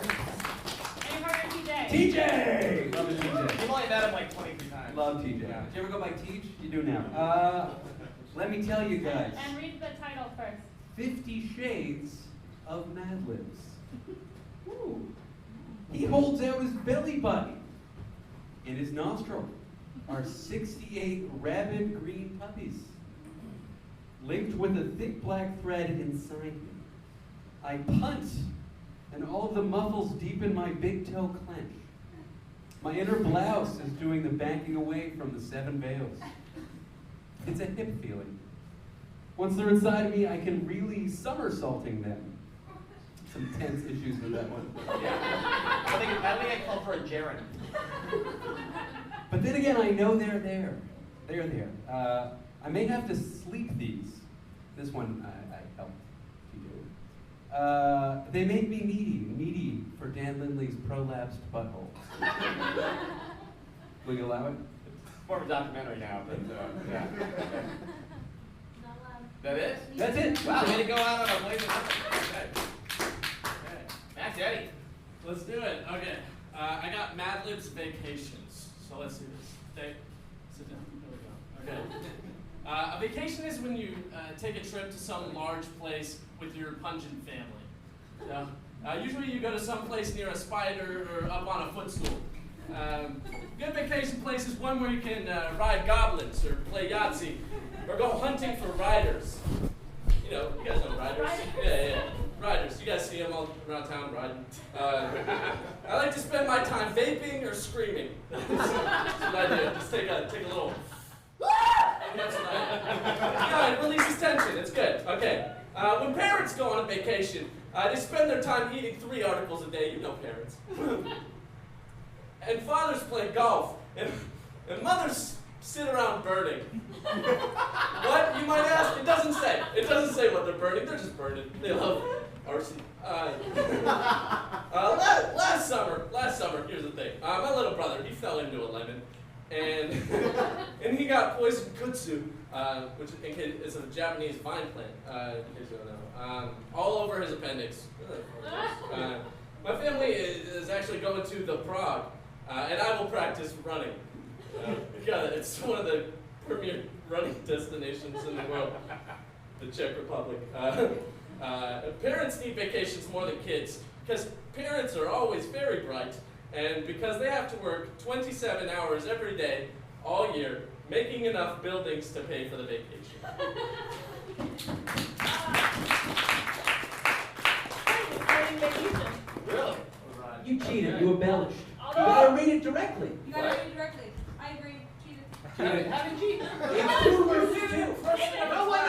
And your partner, TJ. TJ! Love it, TJ. You've only met him like 23 times. Love TJ. Yeah. Did you ever go by Teach? You do now. Let me tell you guys. And read the title first. 50 Shades of Mad Libs. Ooh. He holds out his belly button. In his nostril are 68 rabid green puppies, linked with a thick black thread inside me. I punt, and all of the muffles deep in my big toe clench. My inner blouse is doing the backing away from the 7 veils. It's a hip feeling. Once they're inside of me, I can really somersaulting them. Some tense issues with that one. Yeah. I think I called for a gerund. But then again, I know they're there. They're there. I may have to sleep these. This one I helped to do. They make me needy for Dan Lindley's prolapsed butthole. Will you allow it? It's more of a documentary now, but yeah. Not loud. That is? That's it. Wow, way to go out on a blazing. Okay. Max, Eddie. Let's do it. Okay. I got Mad Libs Vacations. So let's do this. Sit down. There we go. Okay. A vacation is when you take a trip to some large place with your pungent family. Usually you go to some place near a spider or up on a footstool. Good vacation place is one where you can ride goblins or play Yahtzee or go hunting for riders. You know, you guys know riders. Yeah. Riders. You guys see them all around town riding. I like to spend my time vaping or screaming. That's what I do. Just take a little. That's what I do. It releases tension. It's good. Okay. When parents go on a vacation, they spend their time eating 3 articles a day. You know parents. And fathers play golf. And mothers sit around burning. What, you might ask? It doesn't say. It doesn't say what they're burning. They're just burning. They love arson. Last summer, here's the thing. My little brother, he fell into a lemon. And he got poison kudzu, which is a Japanese vine plant, in case you don't know, all over his appendix. My family is actually going to the Prague, and I will practice running. It's one of the premier running destinations in the world, the Czech Republic. Parents need vacations more than kids, because parents are always very bright, and because they have to work 27 hours every day, all year, making enough buildings to pay for the vacation. Really? You cheated. You embellished. You Although- gotta read it directly. You gotta read it directly. I agree. Cheated. How did you? It's 2 versus 2. No, what's going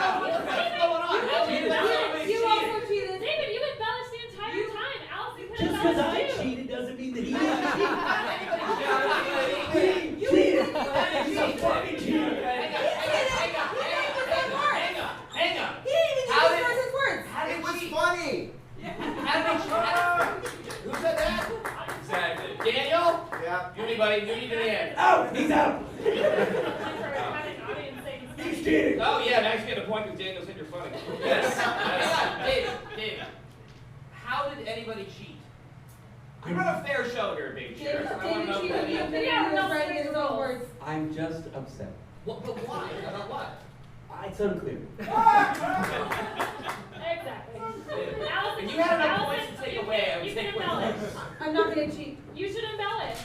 on? How did You also cheated. David, you embellished the entire time. Allison could Just have because I embellished too. cheated doesn't mean that he You cheated. cheated. He's a fucking cheater. Hang on. He didn't even How use did- his words. It was funny. Who said that? Exactly. Daniel? Yeah. You me, buddy. You need to the end. Out. He's out. For having an audience say He's cheating. Oh, yeah, now you get the point because Daniel said you're funny. Yes. David. How did anybody cheat? We run a fair show here, Baby Sheriff. I want to David know cheated. He that. admitted he was writing his own words. I'm just upset. But why? About what? It's unclear. Exactly. Allison, If you had enough Allison, points to take you away, I can- would you take can away embellish. points. I'm not gonna cheat. You should embellish.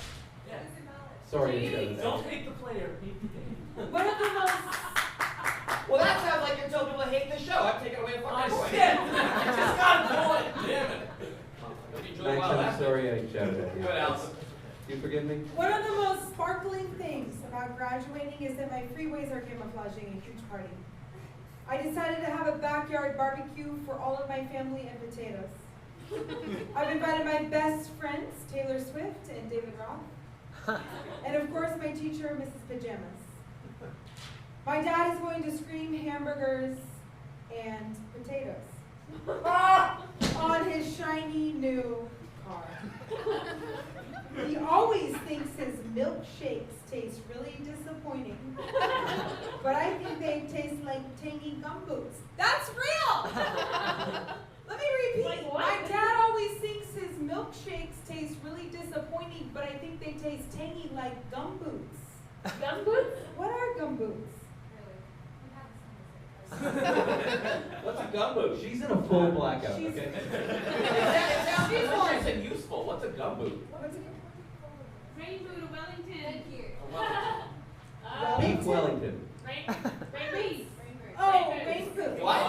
Sorry, I showed that. Don't hate the player, hate the game. shit! I just got a point! Damn it! Max, I'm sorry I shouted at you. Good, Allison. Do you forgive me? One of the most sparkling things about graduating is that my freeways are camouflaging a huge party. I decided to have a backyard barbecue for all of my family and potatoes. I've invited my best friends, Taylor Swift and David Roth, and of course my teacher, Mrs. Pajamas. My dad is going to scream hamburgers and potatoes on his shiny new car. He always thinks his milkshakes taste really disappointing, but I think they taste like tangy gumboots. That's real! Let me repeat. Like what? My dad always thinks his milkshakes taste really disappointing, but I think they taste tangy like gumboots. Gumboots? What are gumboots? What's a gumboot? She's in a full blackout, She's- okay? It sounds interesting and useful. What's a gumboot? What's it? Rainbow to Wellington. Thank you. Beef Wellington. Rain Oh, rain boots. What?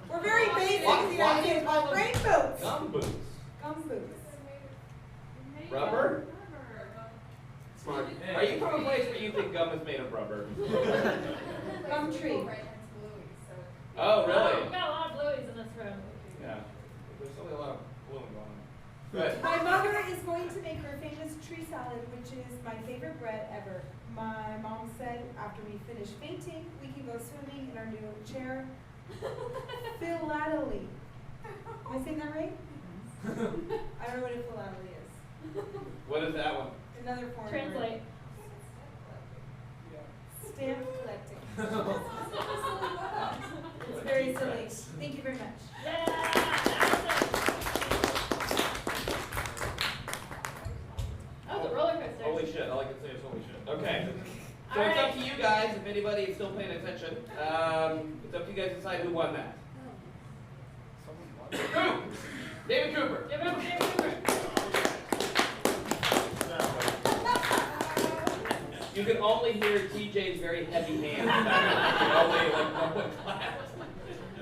We're very basic Why in the do United you States. call them Rain boots. Gumboots. Gumboots. Rubber? Smart. Are you from a place where you think gum is made of rubber? Gum tree. Oh, really? We've got a lot of blueies in this room. Yeah. There's only a lot of bloom going on. Good. My mother is going to make her famous tree salad, which is my favorite bread ever. My mom said after we finish painting, we can go swimming in our new chair. Philately. Am I saying that right? I don't know what a philately is. What is that one? Another foreign Translate. word. Stamp collecting. It's very silly. Thank you very much. Yeah! That was a roller coaster. Holy shit. All I can say is holy shit. Okay. So All it's up right. to you guys, if anybody is still paying attention. It's up to you guys to decide who won that. Who? David Cooper. Give it up for David Cooper. You can only hear TJ's very heavy hands back there. Only like one clap.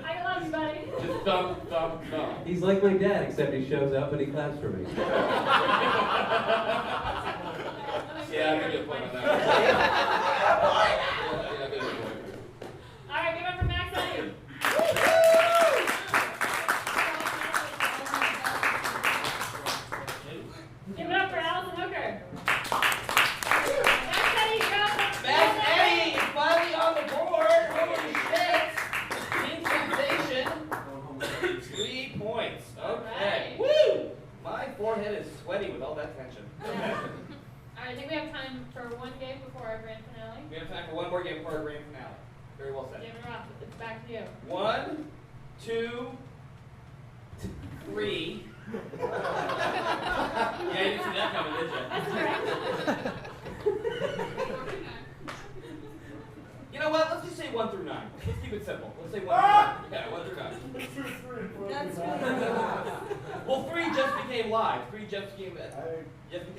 I love you, buddy. Just thump, thump, thump. He's like my dad, except he shows up and he claps for me. Yeah, I'll give you a point on that. All right, give it up for Max Eddy. Give it up for Allison Hooker. Max Eddy, you're up. Max Eddy is finally on the board. Holy shit. Team sensation. 3 points. Okay. Woo! My forehead is sweaty with all that tension. Okay. All right, I think we have time for one game before our grand finale. We have time for one more game before our grand finale. Very well said. David Roth, it's back to you. 1, 2, 3. Yeah, you didn't see that coming, did you? That's correct. You know what? Let's just say 1 through 9. Let's keep it simple. Let's say 1 through 9. Yeah, 1 through 9. That's really Well, 3 just became live. 3 just became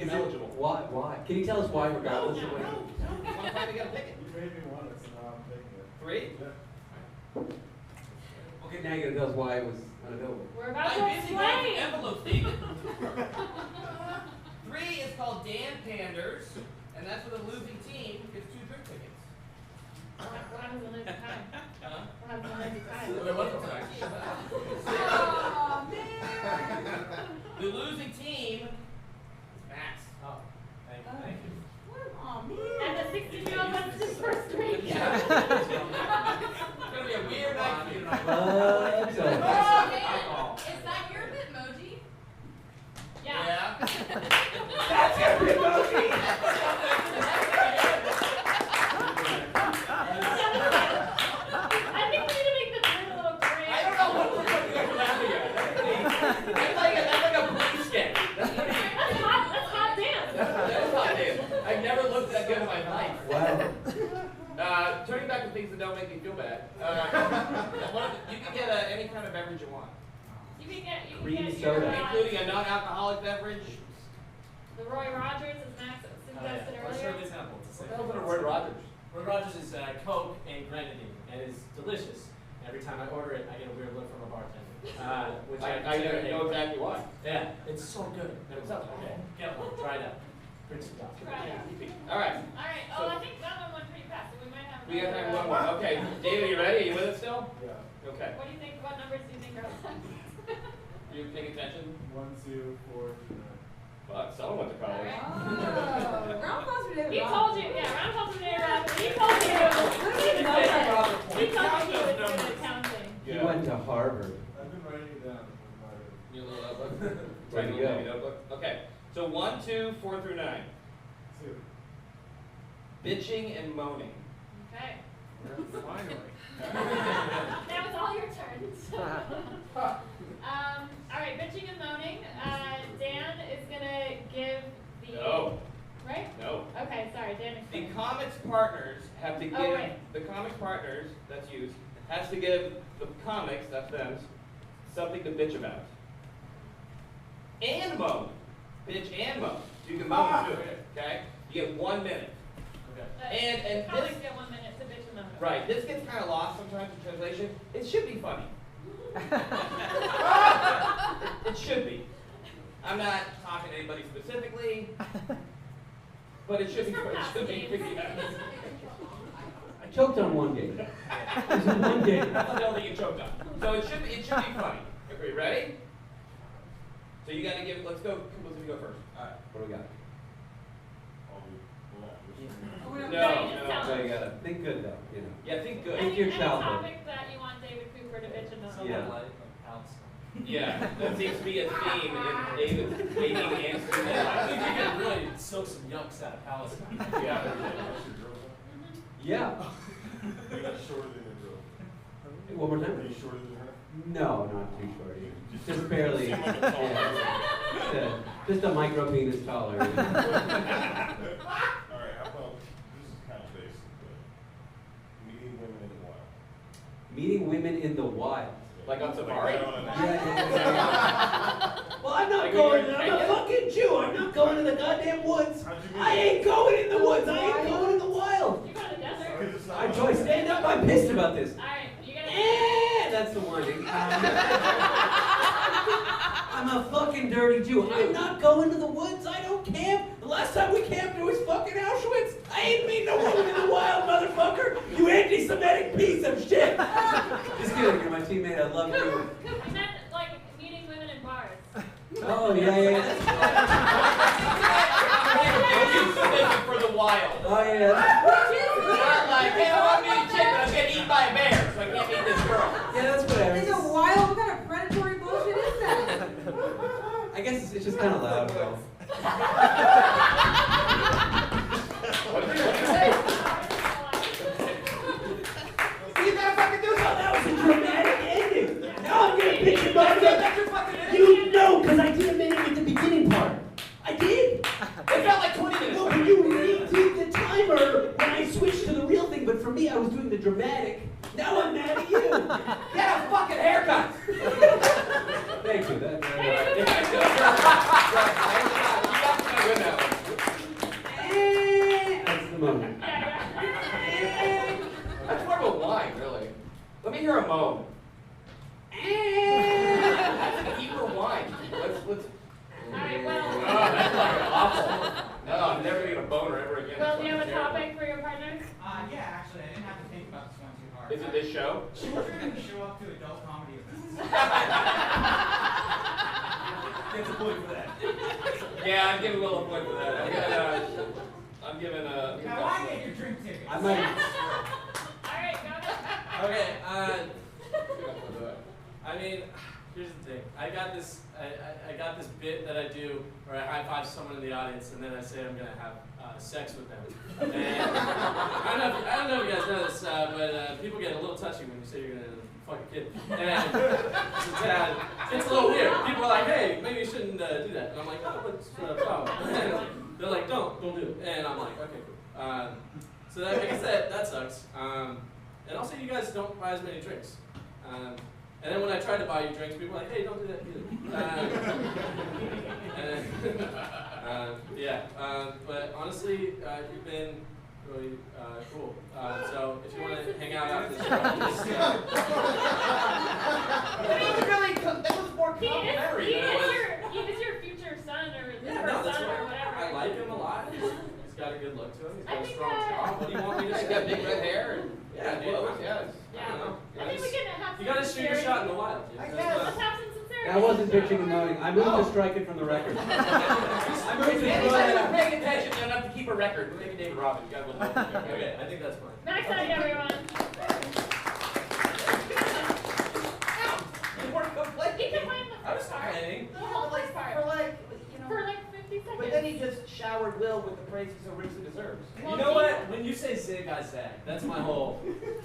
eligible. Why? Can you tell us why regardless of what? No. You want to find it, you gotta pick it. You made me want it, so now I'm taking it. 3? Okay, now you're gonna tell us why it was unavailable. We're about to I'm busy writing explain. envelopes, David. 3 is called Dan Panders, and that's where the losing team gets 2 drink tickets. What happens when there's a tie? Huh? What happens when there's a tie? There was no time. Shut up. Oh, man. The losing team is Max. Oh, thank you. Oh, man. And the 16-year-old wins his first drink. Yeah. It's gonna be a weird night for you. Love so. Is that your Bitmoji? Yeah. That's your emoji. I think we need to make the drink a little gray. I don't know what you guys are laughing at. That's like a Brie sketch. That's pretty. That's hot dance. That's hot, dude. I've never looked that good in my life. Wow. Turning back to things that don't make me feel bad. You can get any kind of beverage you want, You can get Cream your, soda. including a non-alcoholic beverage. the Roy Rogers, as Max suggested Or earlier. Shirley Temple. It's the What the same. hell's in a Roy Rogers? Roy Rogers is Coke and grenadine, and it's delicious. Every time I order it, I get a weird look from a bartender. Which I know exactly why. Yeah, it's so good. It's so okay. Get one. Try it out. Pretty stuff. Try it out. All right. Alright, So- I think that one went pretty fast, so we might have We got time another, for one more. Okay, David, you ready? Are you with us still? Yeah. Okay. What do you think, what numbers do you think are left? You paying attention? 1, 2, 4, 9. Fuck, someone went to college. Alright. Oh, round applause for David. He told you, yeah, round applause for David. He told you. He told you he was good at counting. He went to Harvard. I've been writing it down. Your little notebook? Where'd you Tiny little go? baby notebook? Okay. So 1, 2, 4 through 9. 2. Bitching and moaning. Okay. Finally. Now it's all your turn. Alright, bitching and moaning. Dan is gonna give the. No. Right? No. Okay, sorry, Dan The explain. comics partners have to give, Oh, right. the comics partners, that's used, has to give the comics, that's them, something to bitch about. And moan. Bitch and moan. So you can moan too, okay? You get 1 minute. Okay. And Comics this, get 1 minute to bitch and moan. right, this gets kind of lost sometimes in translation. It should be funny. It should be. I'm not talking to anybody specifically, but it should be. Just for It should be. past games. I choked on one game. This is one game. That's the only thing you choked on. So it should be funny. Okay, ready? So you got to give. Let's go. Let's go first. Alright. What do we got? No. So you gotta think good though, you know. Yeah, think good. Think your Any childhood. topic that you want David Cooper to bitch and moan Yeah. about. Yeah, that seems to be a theme in David's dating answers. I think you can really soak some yucks out of Palestine. Yeah. Yeah. Are you shorter than your girl? One more Are time. you shorter than her? No, not too short. Just barely. Seem like a tall Yeah. Just a micro penis taller. Alright, how about, this is kind of basic, but meeting women in the wild. Meeting women in the wild. Like on safari? Well, I'm not Like going. when you're I'm a in fucking Jew. I'm not going to the goddamn woods. How'd you meet? I ain't going in the woods. I ain't going in the wild. You go to the desert? Because it's not I Joy, stand up. I'm pissed about this. Alright, you gotta. That's the one. I'm a fucking dirty Jew. I'm not going to the woods. I don't camp. The last time we camped, it was fucking Auschwitz. I ain't meeting no woman in the wild, motherfucker. You anti-Semitic piece of shit. Just kidding. You're my teammate. I love you. You meant like meeting women in bars. Oh, yeah. For the wild. Oh, yeah. Not like, hey, I want to meet a chick, but I'm getting eaten by a bear, so I can't meet this girl. Yeah, that's whatever. In the wild, what kind of predatory bullshit is that? I guess it's just kind of loud, though. What did you say? You gotta fucking do something. That was a dramatic ending. Now I'm gonna bitch about That's your fucking ending. You know, because I did a minute with the beginning part. I did. It felt like 20 minutes. No, but you redid the timer when I switched to the real thing. But for me, I was doing the dramatic. Now I'm mad at you. Get a fucking haircut. Thank you. That, that's the moment. That's more of a whine, really. Let me hear a moan. That's a deeper whine. Let's. Alright, well. Oh, that's like awful. No, I'm never gonna boner ever again. Well, do you have a topic for your partner? Yeah, actually, I didn't have to think about this one too hard. Is it this show? Children who show up to adult comedy events. Gets a point for that. Yeah, I'm giving Will a point for that. I'm giving Now, I get your drink ticket. I might. Alright, go ahead. Okay, I mean, here's the thing. I got this bit that I do where I high five someone in the audience and then I say I'm gonna have sex with them. And I don't know if you guys know this, but people get a little touchy when you say you're gonna fuck a kid. And it's a little weird. People are like, hey, maybe you shouldn't do that. And I'm like, oh, what's the problem? And they're like, don't do it. And I'm like, okay, cool. So that, I guess that sucks. And also, you guys don't buy as many drinks. And then when I try to buy you drinks, people are like, hey, don't do that either. But honestly, you've been really cool. So if you want to hang out after this That was more complimentary. He is your future son or son or whatever. I like him a lot. He's got a good look to him. He's got a strong that- jaw. What do you want me to He's say? got big red hair. And Yeah, dude. clothes, yes. I don't know. I think we can have some You gotta shoot your sincerity. shot in the wild. Dude. I That's guess. what- Let's have some sincerity. That wasn't bitching and moaning. I moved to strike it from the record. I moved to Anytime strike you're it. paying attention, you don't have to keep a record. Maybe David Robbins, you got a little bit. Okay, I think that's fine. Max out, everyone. You weren't complaining. He can win the I was first part. complaining. The whole first part. For like, you know. For like 50 seconds. But then he just showered Will with the praise he so richly deserves. You know what? When you say zig, I zag. That's my whole.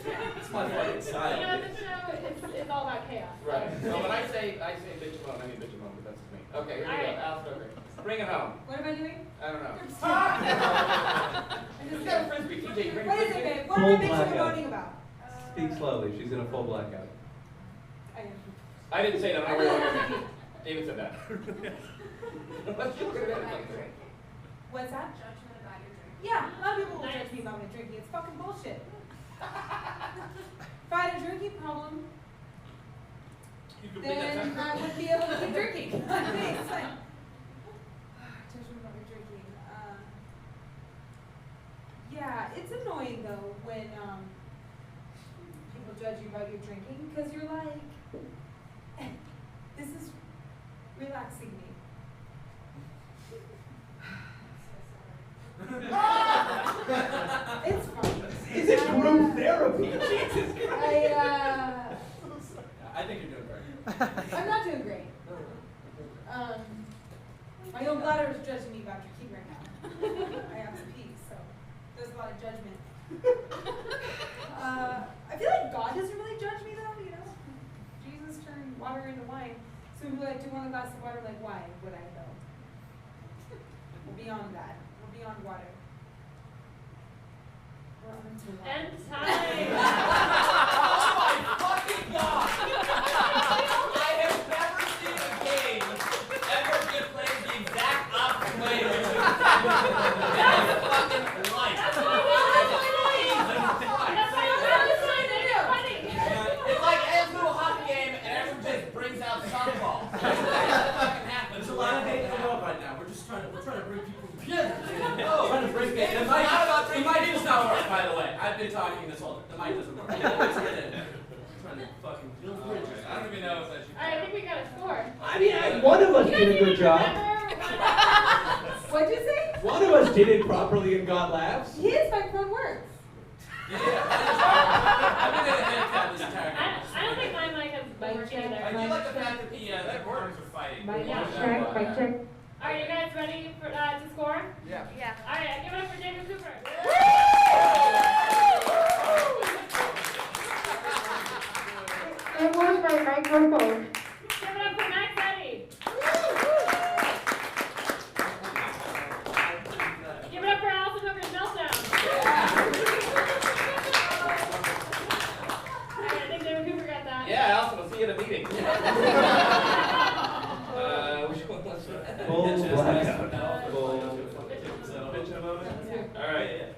That's my fucking style. You know, this show is all about chaos. Right. So when I say bitch alone, I mean bitch alone, but that's me. Okay, here we All right. go. Allison Hooker. Bring it home. What am I doing? I don't know. I You just got a frisbee, TJ. You bring What is it, frisbee? babe? What am I Full bitching and blackout. moaning about? Speak slowly. She's in a full blackout. I am. I didn't say that. I I really wrote don't it. think David said that. Let's look at it. What's that? Judgment about your drink. Yeah, a lot of people will judge me about my drinking. It's fucking bullshit. If I had a drinking problem, You can bring that then time. I wouldn't be able to keep drinking. It's like, judgment about your drinking. Yeah, it's annoying though when people judge you about your drinking because you're like, this is relaxing me. It's fine. Is it group therapy? Jesus Christ. I think you're doing great. I'm not doing great. My own bladder is judging me about drinking right now. I have to pee, so there's a lot of judgment. I feel like God doesn't really judge me though, you know? Jesus turned water into wine. So we're like, do you want a glass of water? Like, why would I though? We're beyond that. We're beyond water. We're on to water. End time. Oh my fucking god! I have never seen a game ever get played the exact opposite way. That is fucking life. That's why it's funny. It's like a little hockey game and everyone just brings out softballs. That fucking happens. There's a lot of hate in the world right now. We're trying to bring people together. Oh, Trying to bring it. The mic does not work, by the way. I've been talking this whole time. The mic doesn't work. Trying to fucking build bridges. I don't even know if that should. All right, I think we got a score. I mean, one of us did a good job. What'd you say? One of us did it properly and got laughs. His microphone works. Yeah. I've been in a handicap this entire time. I don't think my mic has been working either. I do like the fact that the words are fighting. Mic Yeah. check, mic check. All right, you guys ready for to score? Yeah. Yeah. All right, give it up for David Cooper. And where's my microphone? Give it up for Max Eddy. Give it up for Allison Hooker's meltdown. All right, I think David Cooper got that. Yeah, Allison, we'll see you at a meeting. Which one was it? Full blackout. All right.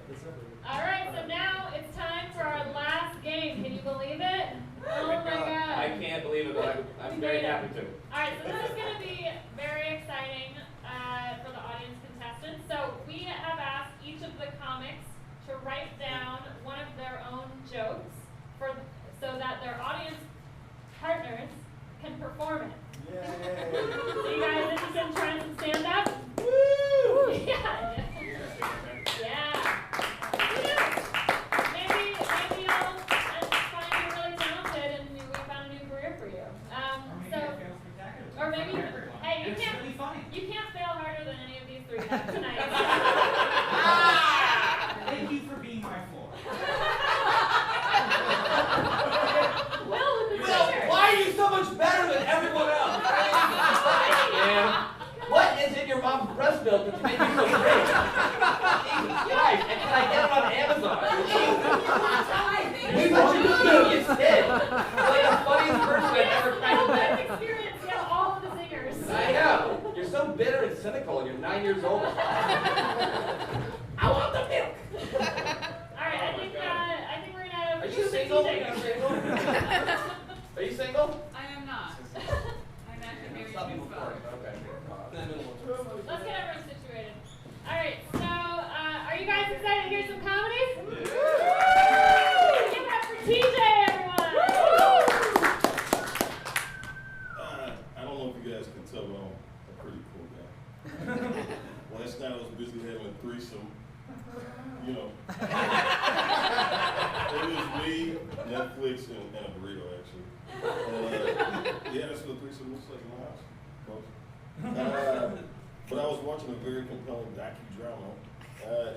All right, so now it's time for our last game. Can you believe it? Oh my God. I can't believe it, but I'm very happy to. All right, so this is going to be very exciting for the audience contestants. So we have asked each of the comics to write down one of their own jokes so that their audience partners can perform it. So you guys interested in trying some stand-up? Woo! Yeah. Yeah. Maybe you'll find you're really talented and we found a new career for you. Or maybe, hey, you can't fail harder than any of these three have tonight. Thank you for being my floor. Are you single? Are you single? Are you single? I am not. I'm actually married Stop to people Spiel. Okay. Let's get everyone situated. All right, so are you guys excited to hear some comedy? Give it up for TJ, everyone! I don't know if you guys can tell, but I'm a pretty cool guy. Last night I was busy having a threesome. You know. It was me, Netflix, and a burrito, actually. Yeah, that's what a threesome looks like in my house, folks. But I was watching a very compelling docudrama.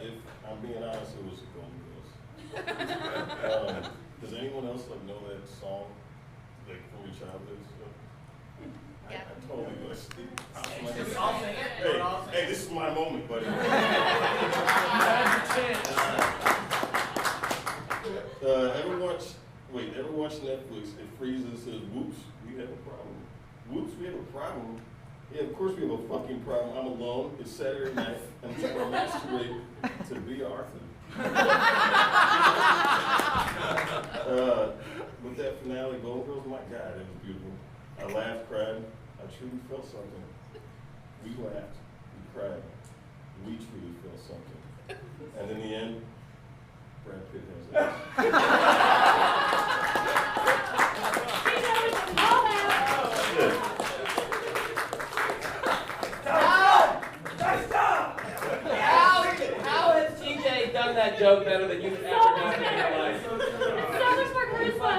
If I'm being honest, it was the Golden Girls. Does anyone else know that song, from your childhood? I totally do. Hey, this is my moment, buddy. Ever watch Netflix? It freezes and says, "Whoops, we have a problem." Whoops, we have a problem. Yeah, of course we have a fucking problem. I'm alone. It's Saturday night. I'm trying to masturbate to be Arthur. With that finale, Golden Girls, my God, it was beautiful. I laughed, cried. I truly felt something. We laughed, we cried. We truly felt something. And in the end, Brad Pitt has it. How has TJ done that joke better than you've ever done in your life? So much more charisma.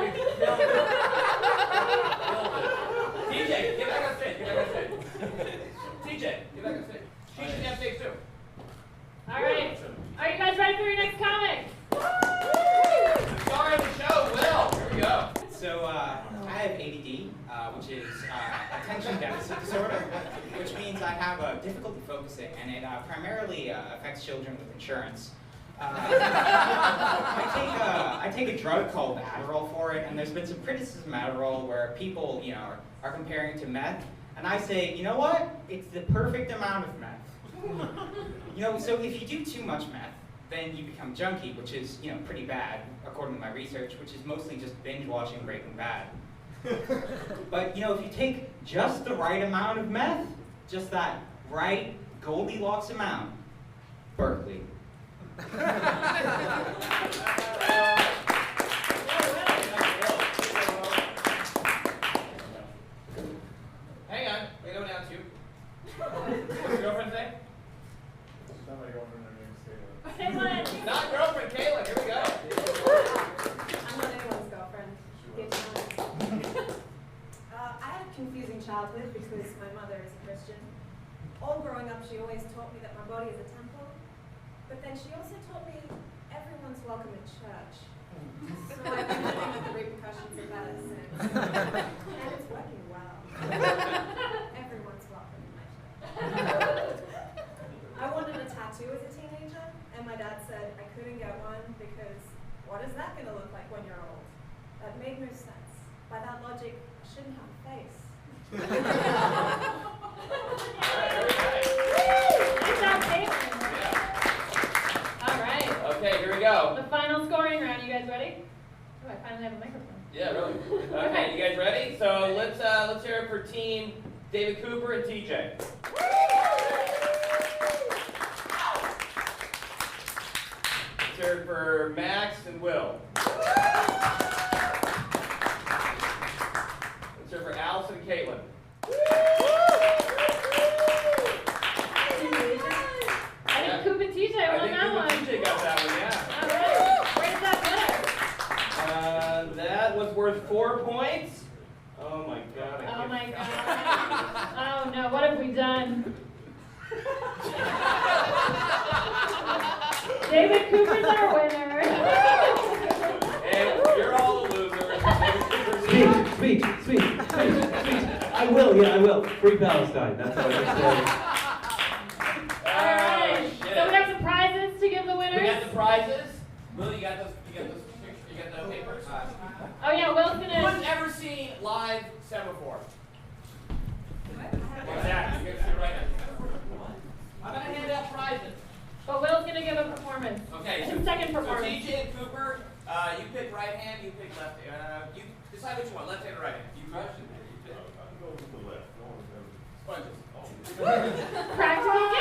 TJ, get back on stage. TJ, get back on stage. She should be on stage too. All right. Are you guys ready for your next comic? Star of the show, Will. Here we go. So I have ADD, which is attention deficit disorder, which means I have difficulty focusing, and it primarily affects children with insurance. I take a drug called Adderall for it, and there's been some criticism of Adderall where people, are comparing it to meth, and I say, you know what? It's the perfect amount of meth. So if you do too much meth, then you become junkie, which is, pretty bad, according to my research, which is mostly just binge watching Breaking Bad. But, if you take just the right amount of meth, just that right Goldilocks amount, Berkeley. Hang on, we go down to. What's your girlfriend say? Not my girlfriend, her name's Taylor. Caitlin. Not girlfriend, Caitlin. Here we go. I'm not anyone's girlfriend. I had a confusing childhood because my mother is a Christian. All growing up, she always taught me that my body is a temple. But then she also taught me everyone's welcome at church. So I've been living with the repercussions of that since. And it's working well. Everyone's welcome in my church. I wanted a tattoo as a teenager, and my dad said I couldn't get one because what is that going to look like when you're old? That made no sense. By that logic, I shouldn't have a face. Good job, Caitlin. All right. Okay, here we go. The final scoring round. You guys ready? Oh, I finally have a microphone. Yeah, really. Okay, you guys ready? So let's hear it for team David Cooper and TJ. Let's hear it for Max and Will. Let's hear it for Allison and Caitlin. I think Coop and TJ won that one. I think Coop and TJ got that one, yeah. All right. Where's that winner? That was worth 4 points. Oh my God. Oh my God. Oh no, what have we done? David Cooper's our winner. And you're all the losers. Speech. I will. Free Palestine. That's what I say. Alright. So we have some prizes to give the winners. We got the prizes. Will, you got the papers? Oh yeah, Will's gonna. Who's ever seen live semaphore? What's that? You guys see it right now. I'm gonna hand out prizes. But Will's gonna give a performance. Okay. His second So performance. TJ and Cooper, you pick right right hand, you pick left hand. You decide which one, left hand or right hand. You crushed it, man. You I picked. can go with the left. No one's ever. Sponges. Oh. Practical